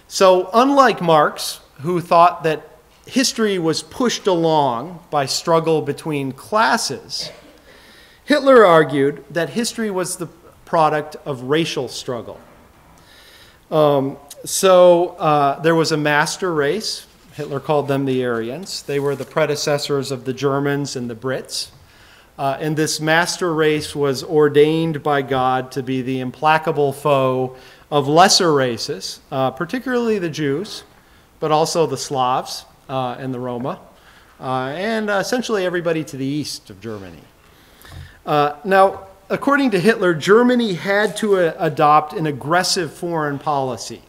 So unlike Marx, who thought that history was pushed along by struggle between classes, Hitler argued that history was the product of racial struggle. So there was a master race. Hitler called them the Aryans. They were the predecessors of the Germans and the Brits. And this master race was ordained by God to be the implacable foe of lesser races, particularly the Jews, but also the Slavs and the Roma, and essentially everybody to the east of Germany. Now, according to Hitler, Germany had to adopt an aggressive foreign policy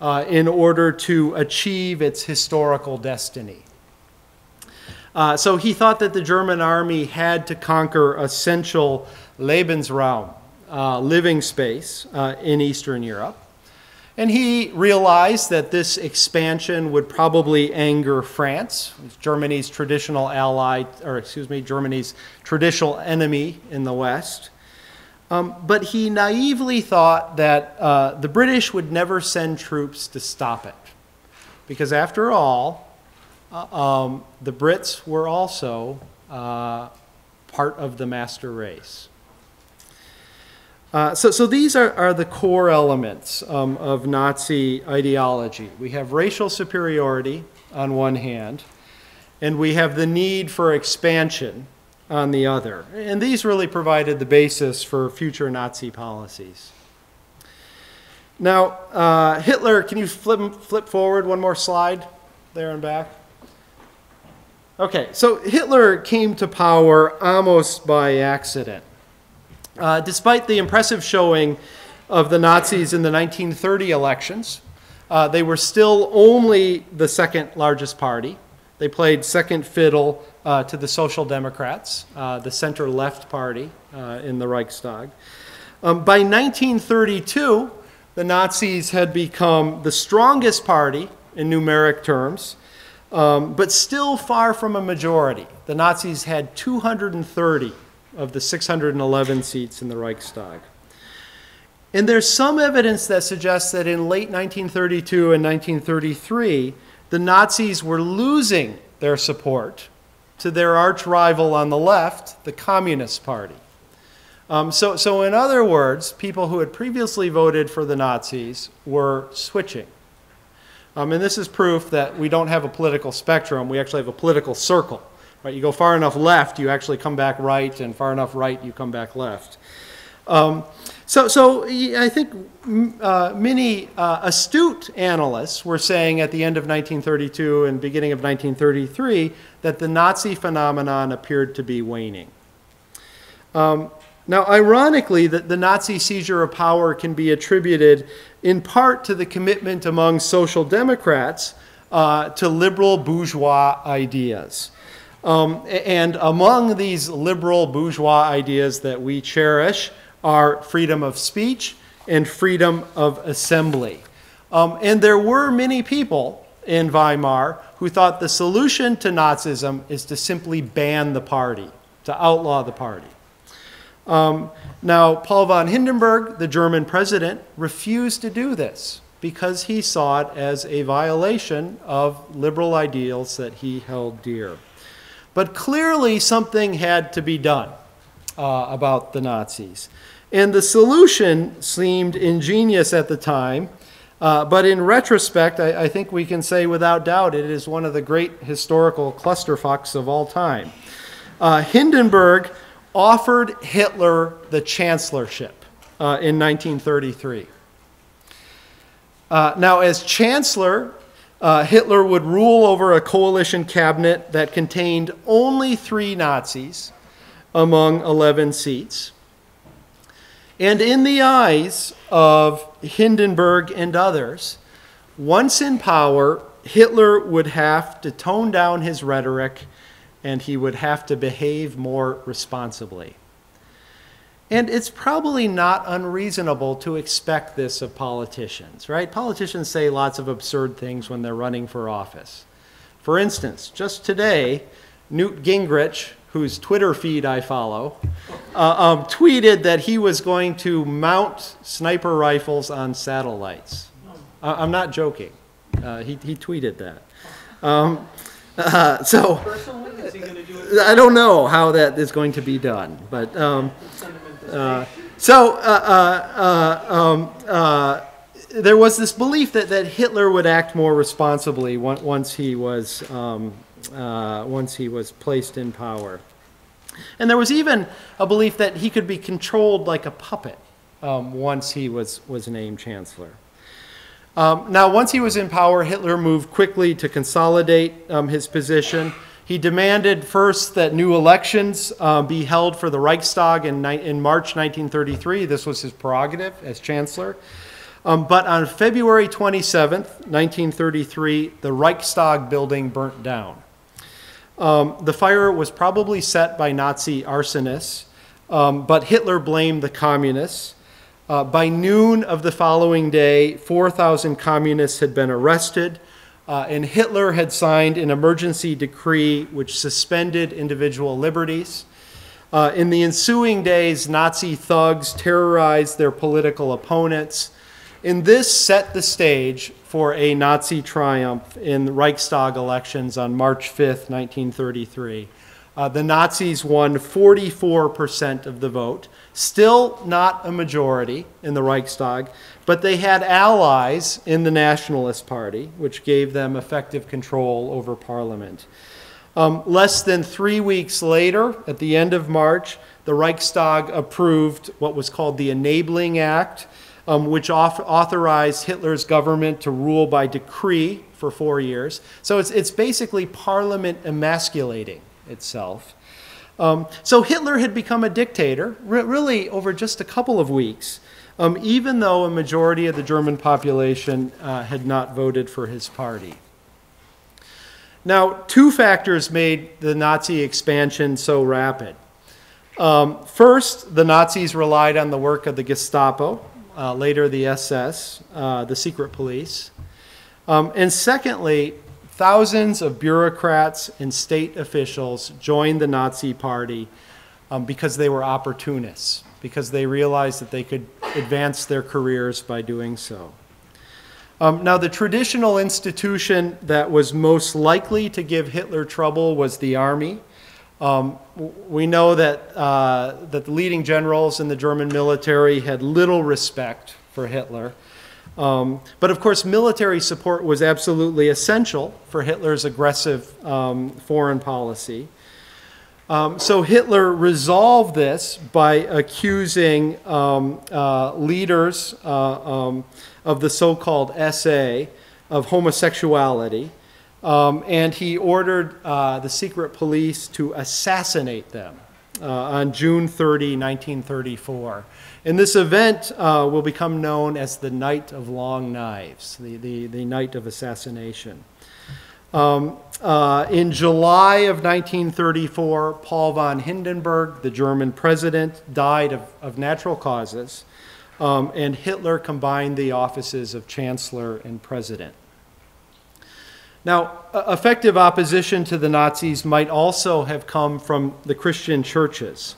in order to achieve its historical destiny. So he thought that the German army had to conquer essential Lebensraum, living space, in Eastern Europe. And he realized that this expansion would probably anger France, Germany's traditional ally, or excuse me, Germany's traditional enemy in the West. But he naively thought that the British would never send troops to stop it. Because after all, the Brits were also part of the master race. So these are the core elements of Nazi ideology. We have racial superiority on one hand, and we have the need for expansion on the other. And these really provided the basis for future Nazi policies. Now, Hitler, can you flip forward one more slide there and back? Okay, so Hitler came to power almost by accident. Despite the impressive showing of the Nazis in the 1930 elections, they were still only the second largest party. They played second fiddle to the Social Democrats, the center-left party in the Reichstag. By 1932, the Nazis had become the strongest party in numeric terms, but still far from a majority. The Nazis had 230 of the 611 seats in the Reichstag. And there's some evidence that suggests that in late 1932 and 1933, the Nazis were losing their support to their arch rival on the left, the Communist Party. So in other words, people who had previously voted for the Nazis were switching. And this is proof that we don't have a political spectrum, we actually have a political circle. Right? You go far enough left, you actually come back right, and far enough right, you come back left. So I think many astute analysts were saying at the end of 1932 and beginning of 1933 that the Nazi phenomenon appeared to be waning. Now, ironically, the Nazi seizure of power can be attributed in part to the commitment among social democrats to liberal bourgeois ideas. And among these liberal bourgeois ideas that we cherish are freedom of speech and freedom of assembly. And there were many people in Weimar who thought the solution to Nazism is to simply ban the party, to outlaw the party. Now, Paul von Hindenburg, the German president, refused to do this because he saw it as a violation of liberal ideals that he held dear. But clearly something had to be done about the Nazis. And the solution seemed ingenious at the time, but in retrospect, I think we can say without doubt it is one of the great historical clusterfucks of all time. Hindenburg offered Hitler the chancellorship in 1933. Now, as chancellor, Hitler would rule over a coalition cabinet that contained only 3 Nazis among 11 seats. And in the eyes of Hindenburg and others, once in power, Hitler would have to tone down his rhetoric and he would have to behave more responsibly. And it's probably not unreasonable to expect this of politicians, right? Politicians say lots of absurd things when they're running for office. For instance, just today, Newt Gingrich, whose Twitter feed I follow, tweeted that he was going to mount sniper rifles on satellites. I'm not joking. He tweeted that. Personally, is he going to do it? I don't know how that is going to be done, but there was this belief that Hitler would act more responsibly once he was placed in power, and there was even a belief that he could be controlled like a puppet once he was named chancellor. Now, once he was in power, Hitler moved quickly to consolidate his position. He demanded first that new elections be held for the Reichstag in March 1933. This was his prerogative as chancellor. But on February 27th, 1933, the Reichstag building burnt down. The fire was probably set by Nazi arsonists, but Hitler blamed the communists. By noon of the following day, 4,000 communists had been arrested, and Hitler had signed an emergency decree which suspended individual liberties. In the ensuing days, Nazi thugs terrorized their political opponents, and this set the stage for a Nazi triumph in the Reichstag elections on March 5th, 1933. The Nazis won 44% of the vote. Still not a majority in the Reichstag, but they had allies in the Nationalist Party, which gave them effective control over parliament. Less than 3 weeks later, at the end of March, the Reichstag approved what was called the Enabling Act, which authorized Hitler's government to rule by decree for 4 years. So it's basically parliament emasculating itself. So Hitler had become a dictator, really over just a couple of weeks, even though a majority of the German population had not voted for his party. Now, 2 factors made the Nazi expansion so rapid. First, the Nazis relied on the work of the Gestapo, later the SS, the secret police. And secondly, thousands of bureaucrats and state officials joined the Nazi Party because they were opportunists, because they realized that they could advance their careers by doing so. Now, the traditional institution that was most likely to give Hitler trouble was the army. We know that, that the leading generals in the German military had little respect for Hitler. But of course, military support was absolutely essential for Hitler's aggressive foreign policy. So Hitler resolved this by accusing leaders of the so-called SA of homosexuality, and he ordered the secret police to assassinate them on June 30, 1934. And this event will become known as the Night of Long Knives, the night of assassination. In July of 1934, Paul von Hindenburg, the German president, died of natural causes, and Hitler combined the offices of chancellor and president. Now, effective opposition to the Nazis might also have come from the Christian churches.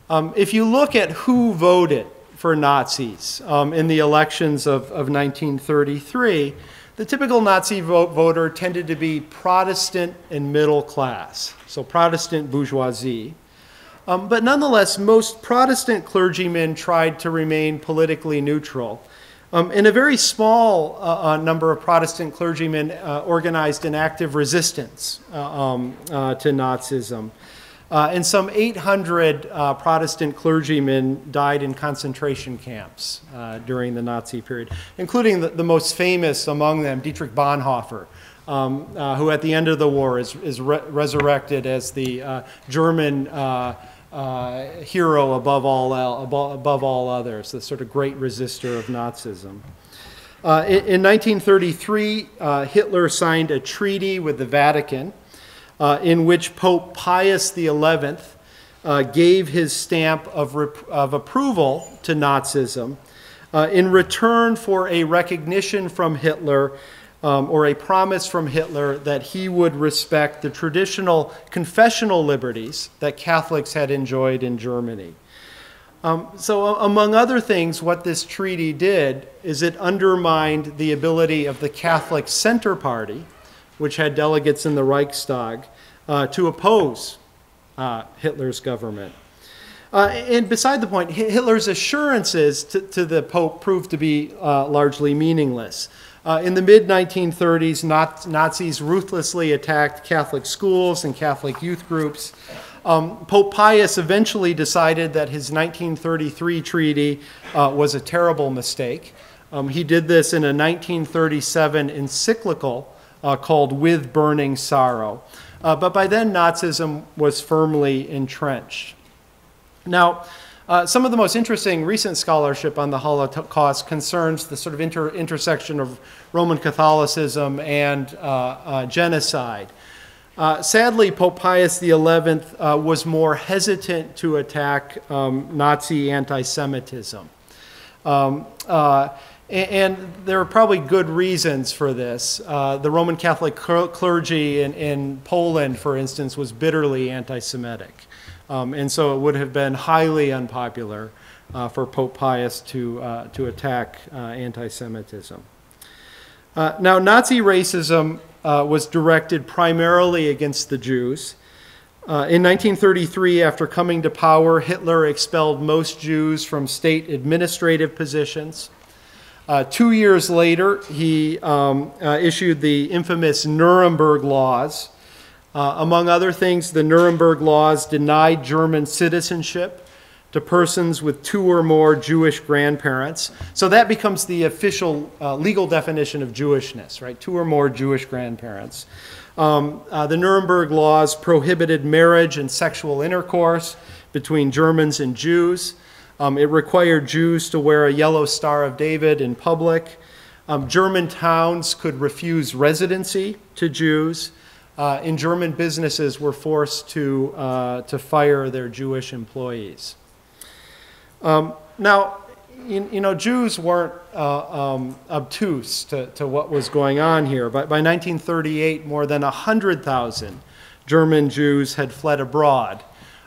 If you look at who voted for Nazis in the elections of 1933, the typical Nazi voter tended to be Protestant and middle class, so Protestant bourgeoisie. But nonetheless, most Protestant clergymen tried to remain politically neutral. And a very small number of Protestant clergymen organized an active resistance to Nazism. And some 800 Protestant clergymen died in concentration camps during the Nazi period, including the most famous among them, Dietrich Bonhoeffer, who at the end of the war is resurrected as the German hero above all others, the sort of great resistor of Nazism. In 1933, Hitler signed a treaty with the Vatican in which Pope Pius XI gave his stamp of approval to Nazism in return for a recognition from Hitler or a promise from Hitler that he would respect the traditional confessional liberties that Catholics had enjoyed in Germany. So among other things, what this treaty did is it undermined the ability of the Catholic Center Party, which had delegates in the Reichstag, to oppose Hitler's government. And beside the point, Hitler's assurances to the Pope proved to be largely meaningless. In the mid-1930s, Nazis ruthlessly attacked Catholic schools and Catholic youth groups. Pope Pius eventually decided that his 1933 treaty was a terrible mistake. He did this in a 1937 encyclical called With Burning Sorrow. But by then, Nazism was firmly entrenched. Now, some of the most interesting recent scholarship on the Holocaust concerns the sort of intersection of Roman Catholicism and genocide. Sadly, Pope Pius XI was more hesitant to attack Nazi anti-Semitism. And there are probably good reasons for this. The Roman Catholic clergy in Poland, for instance, was bitterly anti-Semitic. And so it would have been highly unpopular for Pope Pius to attack anti-Semitism. Now, Nazi racism was directed primarily against the Jews. In 1933, after coming to power, Hitler expelled most Jews from state administrative positions. 2 years later, he issued the infamous Nuremberg Laws. Among other things, the Nuremberg Laws denied German citizenship to persons with 2 or more Jewish grandparents. So that becomes the official legal definition of Jewishness, right? 2 or more Jewish grandparents. The Nuremberg Laws prohibited marriage and sexual intercourse between Germans and Jews. It required Jews to wear a yellow Star of David in public. German towns could refuse residency to Jews. And German businesses were forced to fire their Jewish employees. Now, you know, Jews weren't obtuse to what was going on here. But by 1938, more than 100,000 German Jews had fled abroad.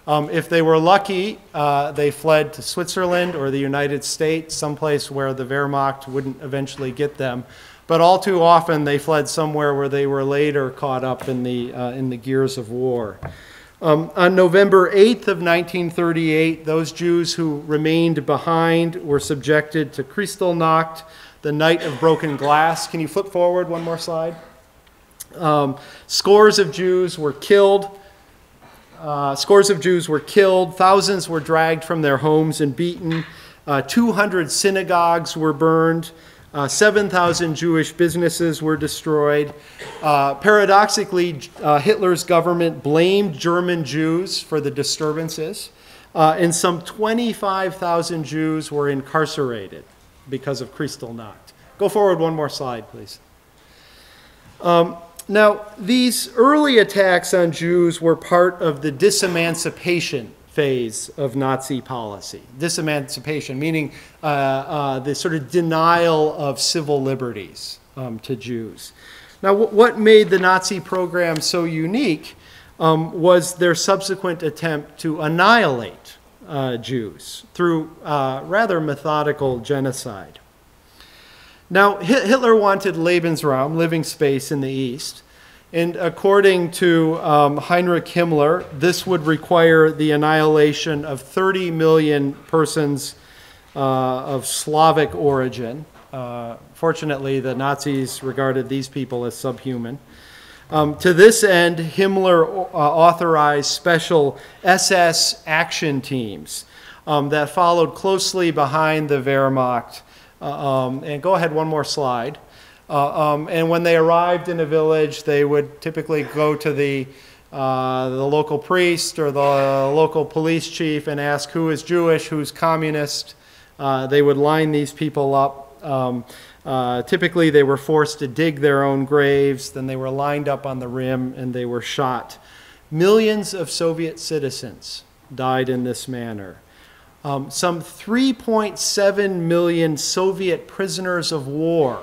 If they were lucky, they fled to Switzerland or the United States, someplace where the Wehrmacht wouldn't eventually get them. But all too often, they fled somewhere where they were later caught up in the gears of war. On November 8th of 1938, those Jews who remained behind were subjected to Kristallnacht, the night of broken glass. Can you flip forward one more slide? Scores of Jews were killed. Thousands were dragged from their homes and beaten. 200 synagogues were burned. 7,000 Jewish businesses were destroyed. Paradoxically, Hitler's government blamed German Jews for the disturbances, and some 25,000 Jews were incarcerated because of Kristallnacht. Go forward one more slide, please. Now, these early attacks on Jews were part of the disemancipation phase of Nazi policy. Disemancipation, meaning the sort of denial of civil liberties to Jews. Now, what made the Nazi program so unique was their subsequent attempt to annihilate Jews through rather methodical genocide. Now, Hitler wanted Lebensraum, living space in the East, and according to Heinrich Himmler, this would require the annihilation of 30 million persons of Slavic origin. Fortunately, the Nazis regarded these people as subhuman. To this end, Himmler authorized special SS action teams that followed closely behind the Wehrmacht. And go ahead, one more slide. And when they arrived in a village, they would typically go to the local priest or the local police chief and ask who is Jewish, who's communist. They would line these people up. Typically, they were forced to dig their own graves. Then they were lined up on the rim and they were shot. Millions of Soviet citizens died in this manner. Some 3.7 million Soviet prisoners of war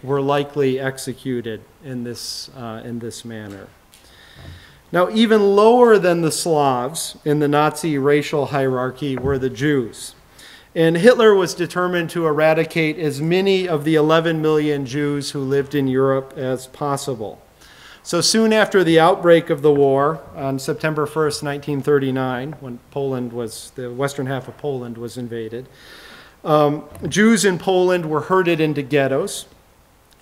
were likely executed in this manner. Now, even lower than the Slavs in the Nazi racial hierarchy were the Jews. And Hitler was determined to eradicate as many of the 11 million Jews who lived in Europe as possible. So soon after the outbreak of the war, on September 1st, 1939, when the western half of Poland was invaded, Jews in Poland were herded into ghettos,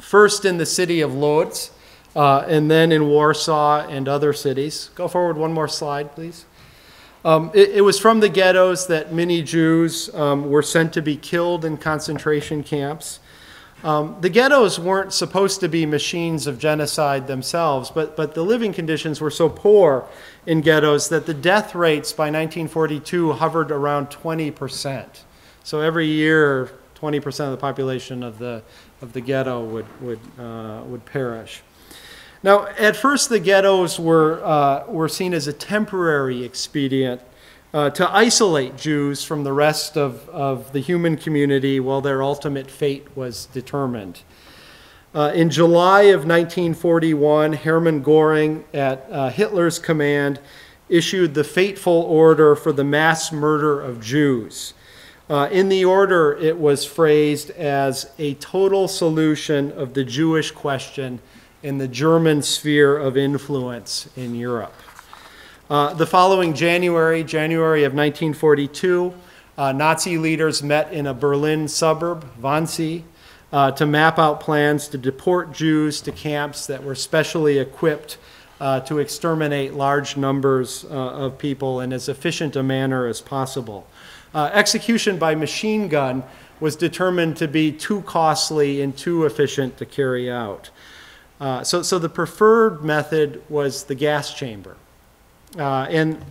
first in the city of Lodz, and then in Warsaw and other cities. Go forward one more slide, please. It was from the ghettos that many Jews were sent to be killed in concentration camps. The ghettos weren't supposed to be machines of genocide themselves, but the living conditions were so poor in ghettos that the death rates by 1942 hovered around 20%. So every year, 20% of the population of the ghetto would perish. Now, at first, the ghettos were seen as a temporary expedient to isolate Jews from the rest of the human community while their ultimate fate was determined. In July of 1941, Hermann Göring, at Hitler's command, issued the fateful order for the mass murder of Jews. In the order, it was phrased as a total solution of the Jewish question in the German sphere of influence in Europe. The following January of 1942, Nazi leaders met in a Berlin suburb, Wannsee, to map out plans to deport Jews to camps that were specially equipped to exterminate large numbers of people in as efficient a manner as possible. Execution by machine gun was determined to be too costly and too efficient to carry out. So the preferred method was the gas chamber. And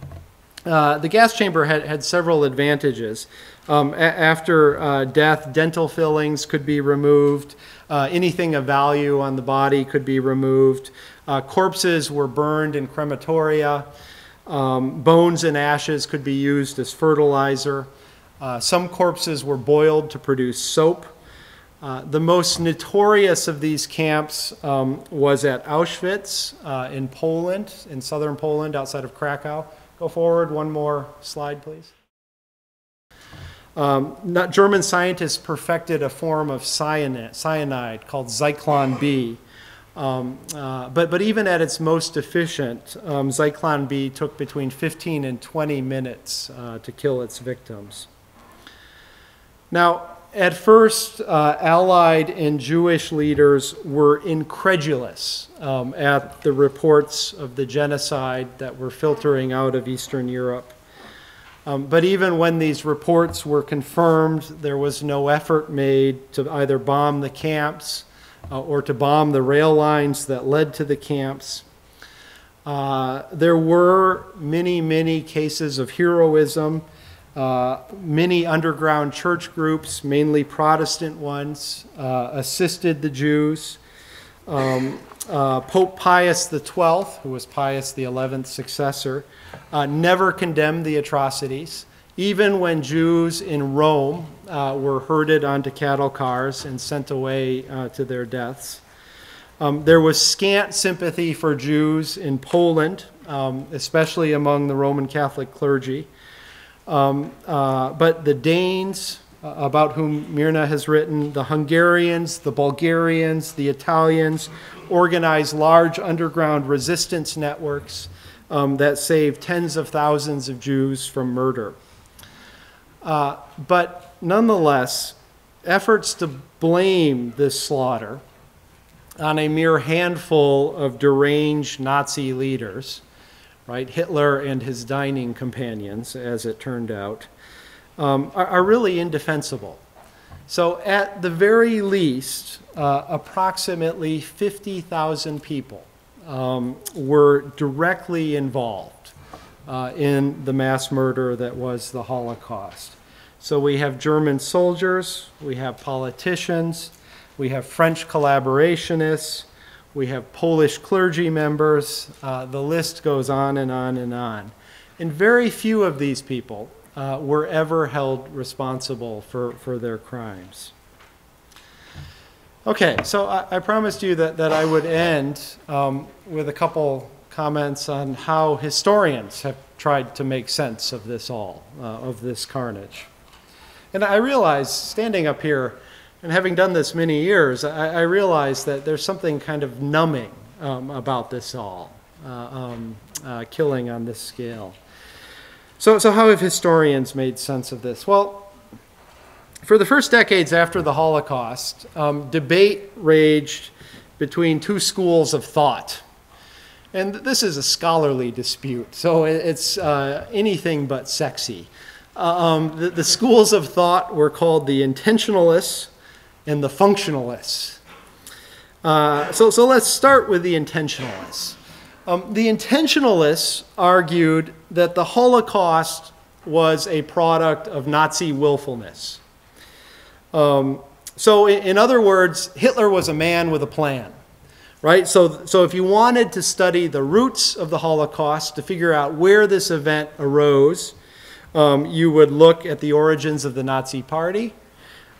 the gas chamber had several advantages. After death, dental fillings could be removed. Anything of value on the body could be removed. Corpses were burned in crematoria. Bones and ashes could be used as fertilizer. Some corpses were boiled to produce soap. The most notorious of these camps was at Auschwitz in Poland, in southern Poland, outside of Krakow. Go forward one more slide, please. German scientists perfected a form of cyanide called Zyklon B. But even at its most efficient, Zyklon B took between 15 and 20 minutes to kill its victims. Now, at first, Allied and Jewish leaders were incredulous at the reports of the genocide that were filtering out of Eastern Europe. But even when these reports were confirmed, there was no effort made to either bomb the camps or to bomb the rail lines that led to the camps. There were many, many cases of heroism. Many underground church groups, mainly Protestant ones, assisted the Jews. Pope Pius XII, who was Pius XI's successor, never condemned the atrocities, even when Jews in Rome were herded onto cattle cars and sent away to their deaths. There was scant sympathy for Jews in Poland, especially among the Roman Catholic clergy. But the Danes, about whom Mirna has written, the Hungarians, the Bulgarians, the Italians, organized large underground resistance networks that saved tens of thousands of Jews from murder. But nonetheless, efforts to blame this slaughter on a mere handful of deranged Nazi leaders, right, Hitler and his dining companions, as it turned out, are really indefensible. So at the very least, approximately 50,000 people were directly involved in the mass murder that was the Holocaust. So we have German soldiers, we have politicians, we have French collaborationists, we have Polish clergy members. The list goes on and on and on. And very few of these people were ever held responsible for their crimes. Okay, so I promised you that I would end with a couple comments on how historians have tried to make sense of this all, of this carnage. And I realize, standing up here, and having done this many years, I realize that there's something kind of numbing about this all, killing on this scale. So how have historians made sense of this? Well, for the first decades after the Holocaust, debate raged between two schools of thought. And this is a scholarly dispute, so it's anything but sexy. The schools of thought were called the intentionalists and the functionalists. So let's start with the intentionalists. The intentionalists argued that the Holocaust was a product of Nazi willfulness. So in other words, Hitler was a man with a plan, right? So if you wanted to study the roots of the Holocaust, to figure out where this event arose, you would look at the origins of the Nazi Party.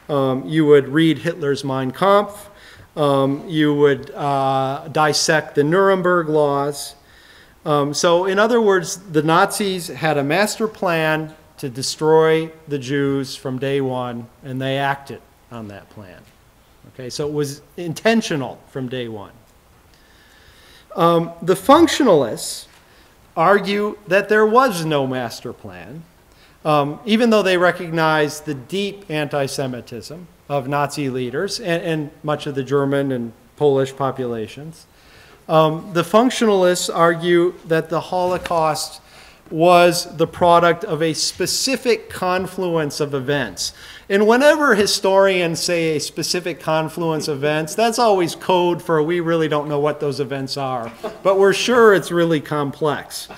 You would read Hitler's Mein Kampf. You would dissect the Nuremberg laws. So in other words, the Nazis had a master plan to destroy the Jews from day one, and they acted on that plan. Okay, so it was intentional from day one. The functionalists argue that there was no master plan, even though they recognize the deep anti-Semitism of Nazi leaders and much of the German and Polish populations. The functionalists argue that the Holocaust was the product of a specific confluence of events. And whenever historians say a specific confluence of events, that's always code for we really don't know what those events are, but we're sure it's really complex.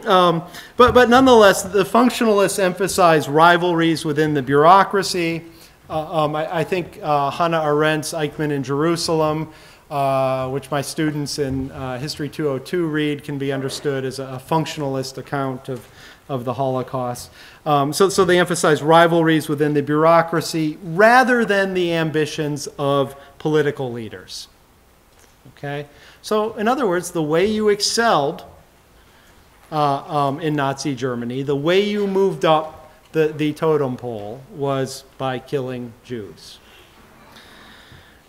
But nonetheless, the functionalists emphasize rivalries within the bureaucracy. I think Hannah Arendt's Eichmann in Jerusalem, which my students in History 202 read, can be understood as a functionalist account of the Holocaust. So they emphasize rivalries within the bureaucracy rather than the ambitions of political leaders. Okay? So in other words, the way you excelled in Nazi Germany, the way you moved up the totem pole was by killing Jews.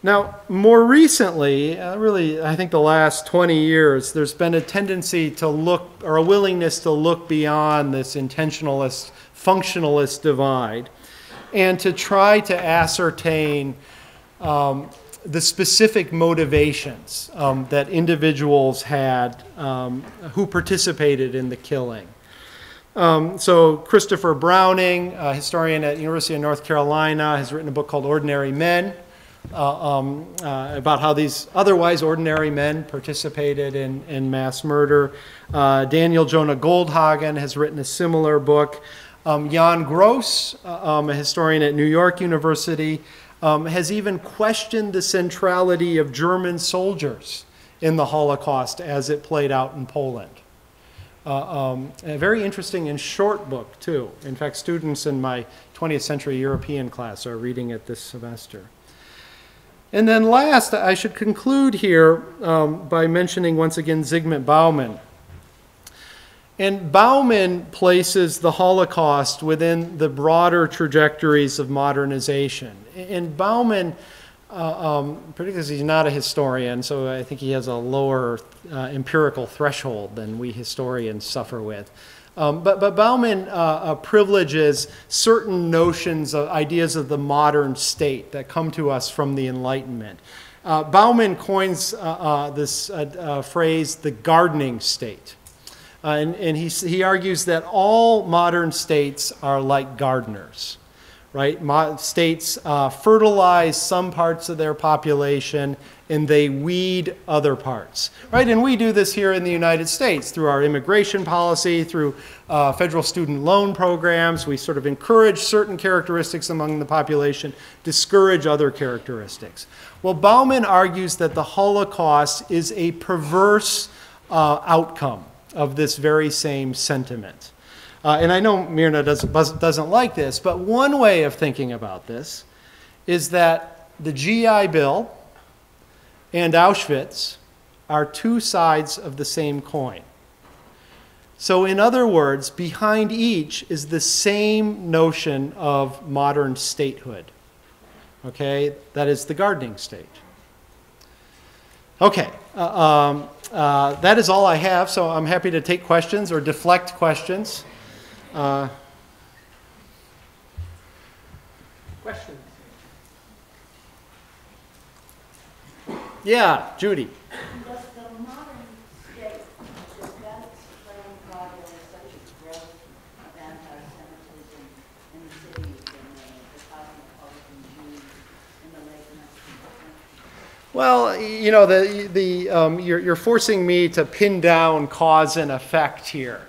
Now, more recently, really, I think the last 20 years, there's been a tendency to look, or a willingness to look beyond this intentionalist, functionalist divide, and to try to ascertain the specific motivations that individuals had who participated in the killing. So Christopher Browning, a historian at University of North Carolina, has written a book called Ordinary Men, about how these otherwise ordinary men participated in mass murder. Daniel Jonah Goldhagen has written a similar book. Jan Gross, a historian at New York University, has even questioned the centrality of German soldiers in the Holocaust as it played out in Poland. A very interesting and short book, too. In fact, students in my 20th century European class are reading it this semester. And then last, I should conclude here by mentioning once again Zygmunt Bauman. And Bauman places the Holocaust within the broader trajectories of modernization. And Bauman, particularly because he's not a historian, so I think he has a lower empirical threshold than we historians suffer with. But Bauman privileges certain notions of ideas of the modern state that come to us from the Enlightenment. Bauman coins this phrase, the gardening state. And he argues that all modern states are like gardeners, right? States fertilize some parts of their population and they weed other parts, right? And we do this here in the United States through our immigration policy, through federal student loan programs. We sort of encourage certain characteristics among the population, discourage other characteristics. Well, Bauman argues that the Holocaust is a perverse outcome of this very same sentiment. And I know Myrna doesn't like this, but one way of thinking about this is that the GI Bill and Auschwitz are two sides of the same coin. So in other words, behind each is the same notion of modern statehood. Okay, that is the gardening state. Okay, that is all I have, so I'm happy to take questions or deflect questions. Questions? Yeah, Judy. Does the modern state, does that explain why there was such a growth of anti-Semitism in the cities and the cosmopolitan Jews in the late 19th century? Well, you know, you're forcing me to pin down cause and effect here,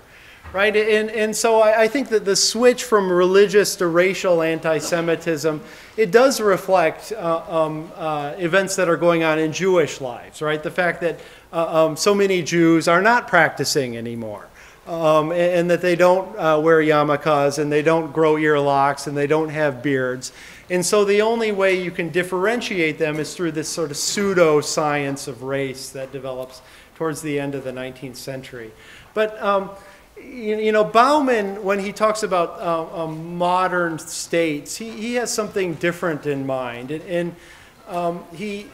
right? And so I think that the switch from religious to racial anti-Semitism, it does reflect events that are going on in Jewish lives, right? The fact that so many Jews are not practicing anymore, and that they don't wear yarmulkes, and they don't grow earlocks, and they don't have beards. And so the only way you can differentiate them is through this sort of pseudo-science of race that develops towards the end of the 19th century. But you know, Bauman, when he talks about modern states, he has something different in mind. And he,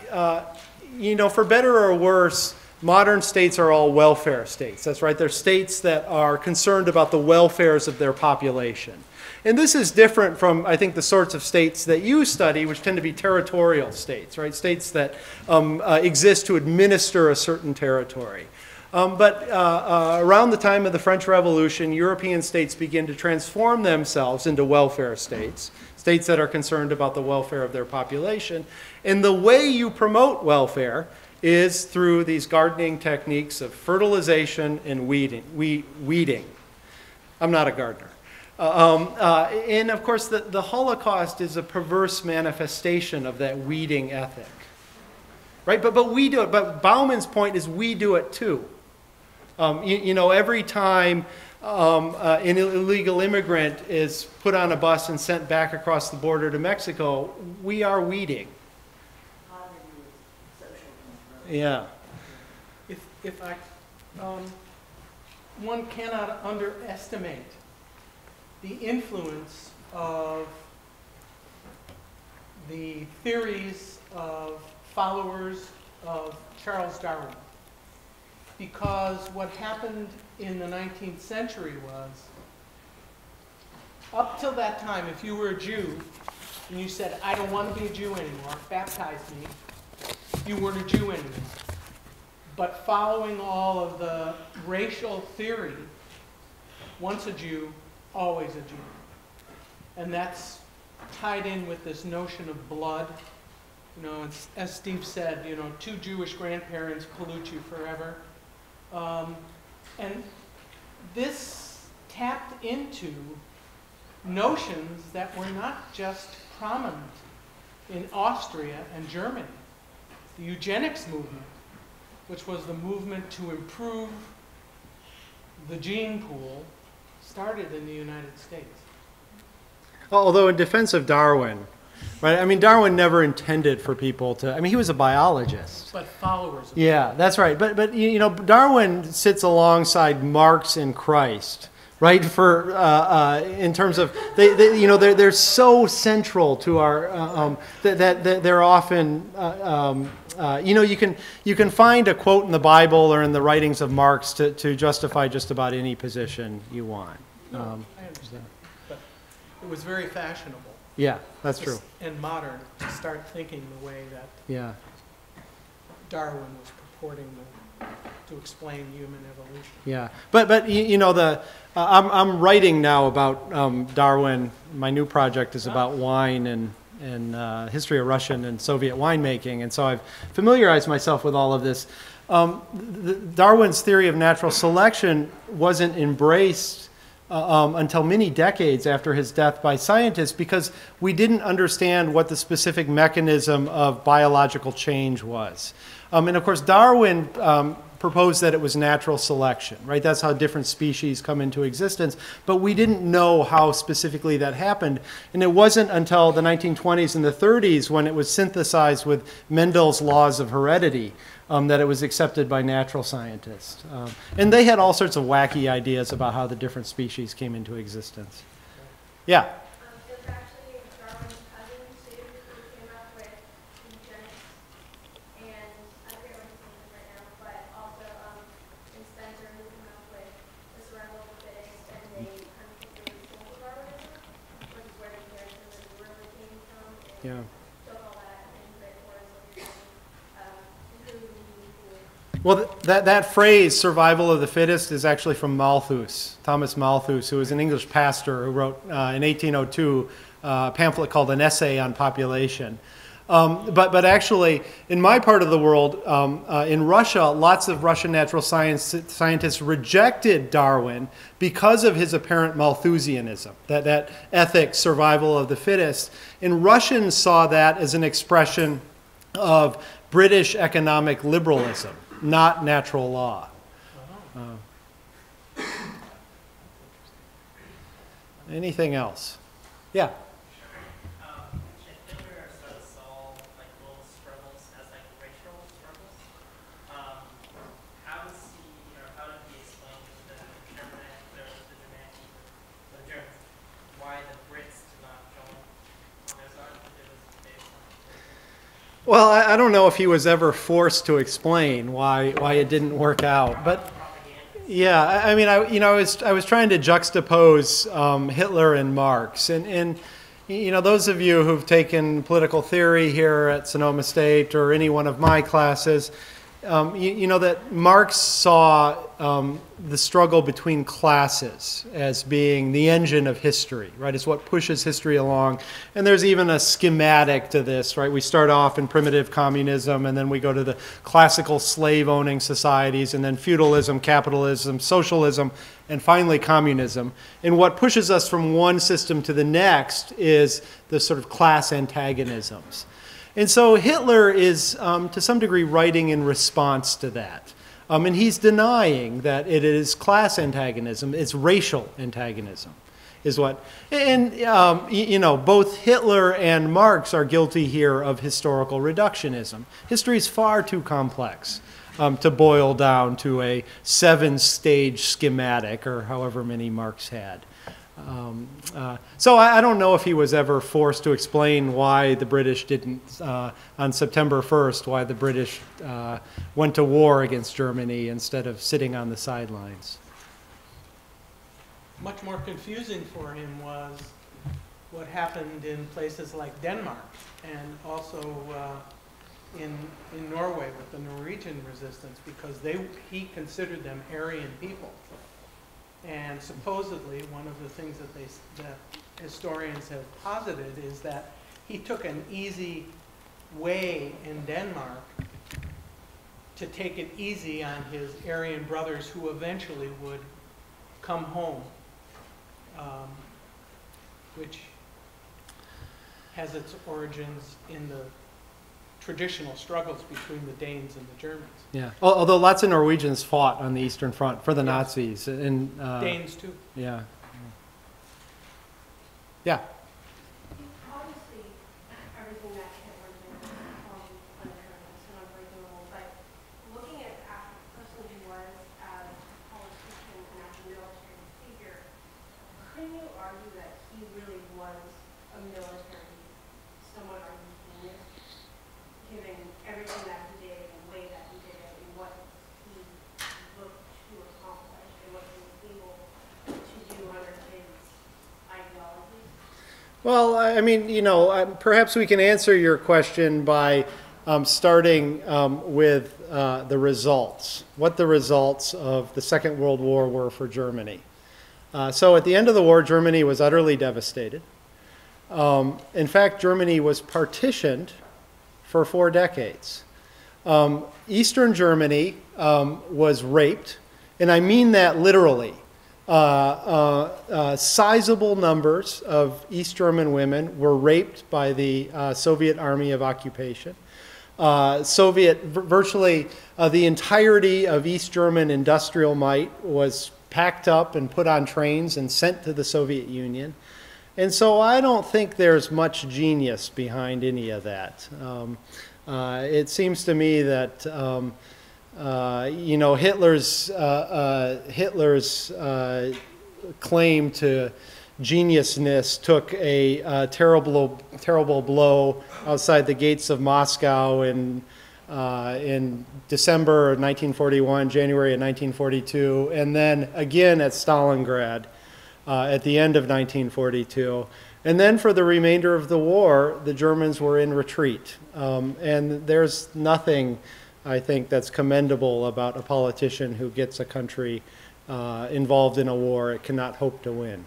you know, for better or worse, modern states are all welfare states. That's right. They're states that are concerned about the welfares of their population. And this is different from, I think, the sorts of states that you study, which tend to be territorial states, right? States that exist to administer a certain territory. But around the time of the French Revolution, European states begin to transform themselves into welfare states, states that are concerned about the welfare of their population. And the way you promote welfare is through these gardening techniques of fertilization and weeding. I'm not a gardener. And of course, the Holocaust is a perverse manifestation of that weeding ethic, right? But we do it. But Bauman's point is we do it too. You know, every time an illegal immigrant is put on a bus and sent back across the border to Mexico, we are weeding. Yeah. If I, one cannot underestimate the influence of the theories of followers of Charles Darwin. Because what happened in the 19th century was, up till that time, if you were a Jew and you said, I don't want to be a Jew anymore, baptize me, you weren't a Jew anymore. But following all of the racial theory, once a Jew, always a Jew. And that's tied in with this notion of blood. You know, as Steve said, you know, 2 Jewish grandparents pollute you forever. And this tapped into notions that were not just prominent in Austria and Germany. The eugenics movement, which was the movement to improve the gene pool, started in the United States. Although in defense of Darwin, right? I mean, Darwin never intended for people to, I mean, he was a biologist. But followers of Yeah, that's right. But you know, Darwin sits alongside Marx and Christ, right? For in terms of you know, they're so central to our that they're often you know, you can find a quote in the Bible or in the writings of Marx to justify just about any position you want. No, I understand. But it was very fashionable. Yeah, that's true. And modern to start thinking the way that Yeah. Darwin was purporting to explain human evolution. Yeah, but you know, I'm writing now about Darwin. My new project is about wine and history of Russian and Soviet winemaking, and so I've familiarized myself with all of this. Darwin's theory of natural selection wasn't embraced until many decades after his death by scientists, because we didn't understand what the specific mechanism of biological change was. And of course, Darwin proposed that it was natural selection, right? That's how different species come into existence. But we didn't know how specifically that happened. And it wasn't until the 1920s and the 30s, when it was synthesized with Mendel's laws of heredity, that it was accepted by natural scientists. And they had all sorts of wacky ideas about how the different species came into existence. Yeah? It was actually Darwin's cousin, Sue, who came up with eugenics, and I forget what his name is right now, but also in Spencer, who came up with the survival of the fittest, and they kind of took the ritual of Darwinism, which is where the eugenics really came from, and Yeah. took all that and put it towards improving the gene pool. Well, that phrase, survival of the fittest, is actually from Malthus, Thomas Malthus, who was an English pastor who wrote in 1802 a pamphlet called An Essay on Population. But actually, in my part of the world, in Russia, lots of Russian natural scientists rejected Darwin because of his apparent Malthusianism, that ethic, survival of the fittest. And Russians saw that as an expression of British economic liberalism, not natural law. Anything else? Yeah. Bittner sort of saw like those struggles as like racial struggles. How does he, or how did he explain the Germans, why the Brits did not join on their side? It was based on. Well, I don't know if he was ever forced to explain why it didn't work out, but yeah, I mean, I was trying to juxtapose Hitler and Marx, and you know, those of you who've taken political theory here at Sonoma State or any one of my classes, you know that Marx saw the struggle between classes as being the engine of history, right? It's what pushes history along. And there's even a schematic to this, right? We start off in primitive communism, and then we go to the classical slave-owning societies, and then feudalism, capitalism, socialism, and finally communism. And what pushes us from one system to the next is the sort of class antagonisms. And so Hitler is, to some degree, writing in response to that. And he's denying that it is class antagonism, it's racial antagonism, is what. And, you know, both Hitler and Marx are guilty here of historical reductionism. History is far too complex to boil down to a 7-stage schematic, or however many Marx had. So I don't know if he was ever forced to explain why the British didn't, on September 1st, why the British went to war against Germany instead of sitting on the sidelines. Much more confusing for him was what happened in places like Denmark and also in Norway with the Norwegian resistance, because he considered them Aryan people. And supposedly, one of the things that historians have posited is that he took an easy way in Denmark to take it easy on his Aryan brothers who eventually would come home, which has its origins in the traditional struggles between the Danes and the Germans. Yeah, although lots of Norwegians fought on the Eastern Front for the Nazis. And, Danes too. Yeah. Yeah. Obviously, everything that Hitler did was unfairness and unbreakable, but looking at the person he was as a politician and as a military figure, couldn't you argue that he really was a military, somewhat of a genius, given everything that he did and the way that he did it and what he looked to accomplish and what he was able to do under his ideology? Well, I mean, you know, perhaps we can answer your question by starting with the results, what the results of the Second World War were for Germany. So at the end of the war, Germany was utterly devastated. In fact, Germany was partitioned for 4 decades. Eastern Germany was raped, and I mean that literally. Sizable numbers of East German women were raped by the Soviet Army of Occupation. Virtually the entirety of East German industrial might was packed up and put on trains and sent to the Soviet Union. And so I don't think there's much genius behind any of that. It seems to me that you know, Hitler's claim to geniusness took a terrible blow outside the gates of Moscow in December of 1941, January of 1942, and then again at Stalingrad at the end of 1942. And then for the remainder of the war, the Germans were in retreat. And there's nothing, I think, that's commendable about a politician who gets a country involved in a war it cannot hope to win.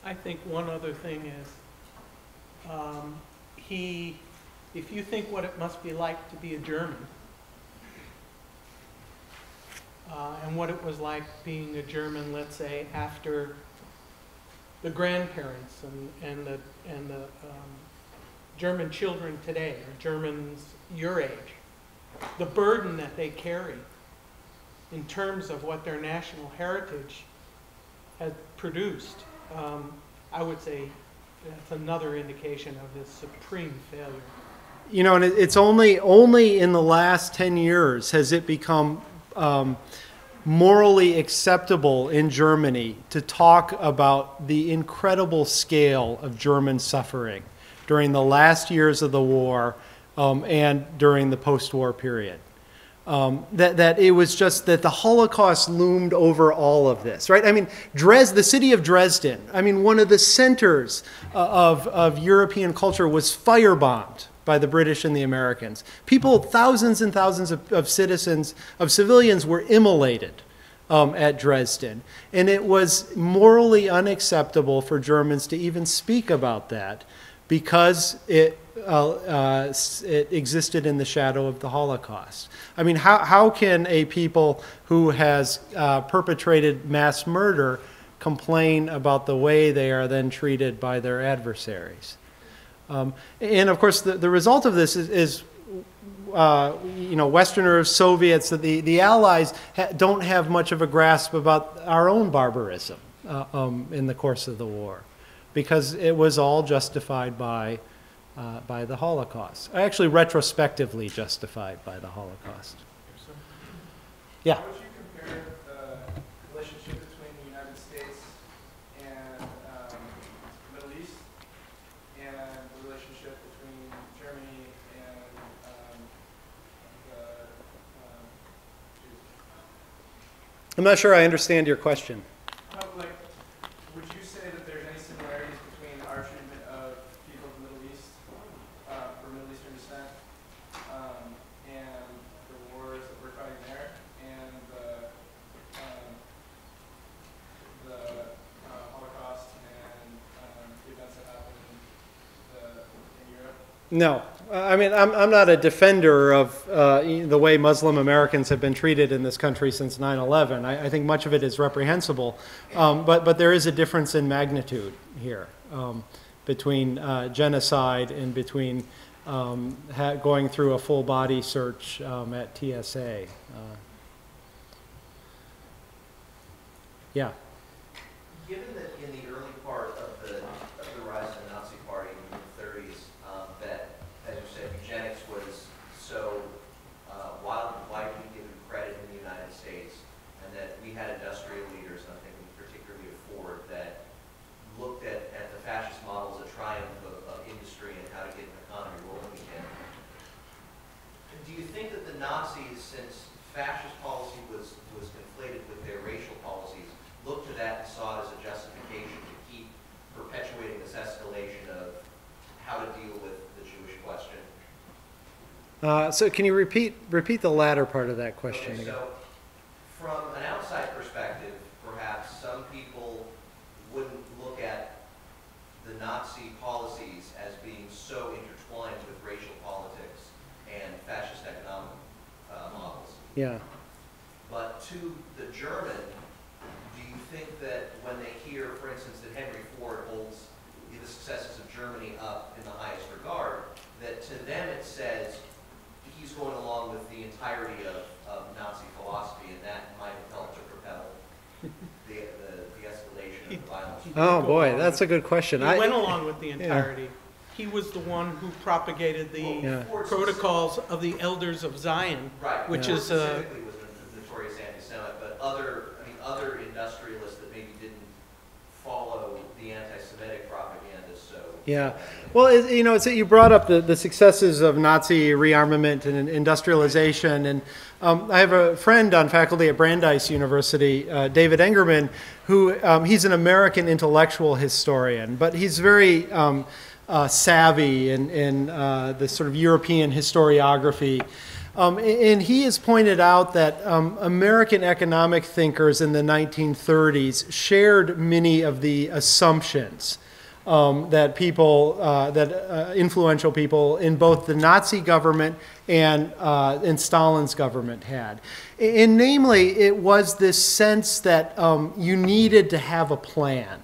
I think one other thing is, if you think what it must be like to be a German, and what it was like being a German, let's say, after the grandparents and the German children today, or Germans your age, the burden that they carry in terms of what their national heritage has produced, I would say that's another indication of this supreme failure. You know, and it's only in the last 10 years has it become morally acceptable in Germany to talk about the incredible scale of German suffering during the last years of the war and during the post-war period. That it was just that the Holocaust loomed over all of this, right? I mean, the city of Dresden, I mean, one of the centers of European culture was firebombed by the British and the Americans. People, thousands and thousands of civilians were immolated at Dresden. And it was morally unacceptable for Germans to even speak about that because it existed in the shadow of the Holocaust. I mean, how can a people who has perpetrated mass murder complain about the way they are then treated by their adversaries? And of course, the result of this is you know, Westerners, Soviets, the Allies don't have much of a grasp about our own barbarism in the course of the war, because it was all justified by the Holocaust. Actually, retrospectively justified by the Holocaust. Yeah. How would you compare the relationship between the United States and I'm not sure I understand your question. Like, would you say that there's any similarities between our treatment of people of the Middle East, or Middle Eastern descent, and the wars that we're fighting there, and the Holocaust and the events that happened in Europe? No. I mean, I'm not a defender of the way Muslim Americans have been treated in this country since 9/11. I think much of it is reprehensible, but there is a difference in magnitude here between genocide and between going through a full body search at TSA. Yeah. Given that in the early part of the rise of the Nazi Party in the mid-30s, that, as you said, eugenics was so widely given credit in the United States, and that we had industrial leaders, and I'm thinking particularly of Ford, that looked at the fascist model as a triumph of industry and how to get an economy rolling again. Do you think that the Nazis, since fascist policy was conflated with their racial policies, looked to that and saw it as a justification to keep perpetuating this escalation of how to deal with the Jewish question? So can you repeat the latter part of that question Okay, again? so from an outside perspective, perhaps some people wouldn't look at the Nazi policies as being so intertwined with racial politics and fascist economic models. Yeah. But to the German, do you think that when they hear, for instance, that Henry Ford holds the successes of Germany up in the highest regard, that to them it says he's going along with the entirety of Nazi philosophy, and that might have helped to propel the escalation of the violence? Oh boy, that's a good question. He went along with the entirety. He was the one who propagated the Yeah. protocols of the Elders of Zion, Right. which Ford is specifically was a notorious anti-Semite, but other industrialists that maybe didn't follow the anti-Semitic propaganda. So Yeah. Well, you brought up the successes of Nazi rearmament and industrialization, and I have a friend on faculty at Brandeis University, David Engerman, who he's an American intellectual historian, but he's very savvy in the sort of European historiography. And he has pointed out that American economic thinkers in the 1930s shared many of the assumptions that influential people in both the Nazi government and in Stalin's government had. And namely, it was this sense that you needed to have a plan.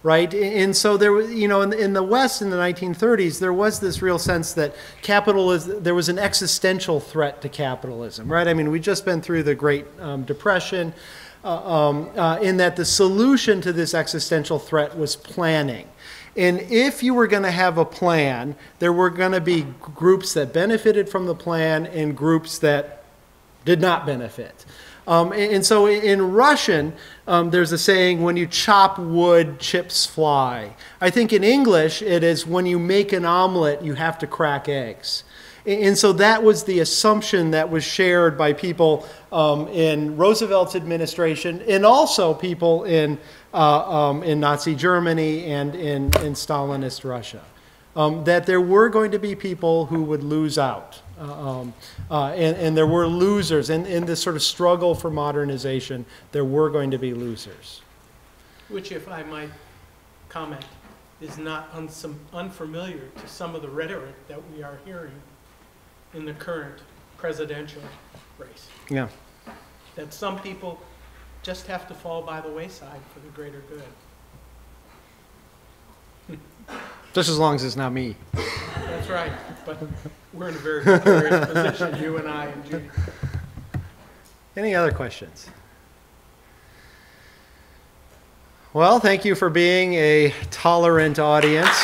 Right, and so there was, in the West in the 1930s, there was this real sense that there was an existential threat to capitalism. Right, I mean, we'd just been through the Great Depression, in that the solution to this existential threat was planning. And if you were going to have a plan, there were going to be groups that benefited from the plan and groups that did not benefit. And so in Russian, there's a saying, when you chop wood, chips fly. I think in English, it is when you make an omelet, you have to crack eggs. And so that was the assumption that was shared by people in Roosevelt's administration and also people in Nazi Germany and in Stalinist Russia. That there were going to be people who would lose out. And there were losers. In this sort of struggle for modernization, there were going to be losers. which, if I might comment, is not unfamiliar to some of the rhetoric that we are hearing in the current presidential race. Yeah. That some people just have to fall by the wayside for the greater good. Just as long as it's not me. That's right, but we're in a very precarious position, you and I and Judy. Any other questions? Well, thank you for being a tolerant audience.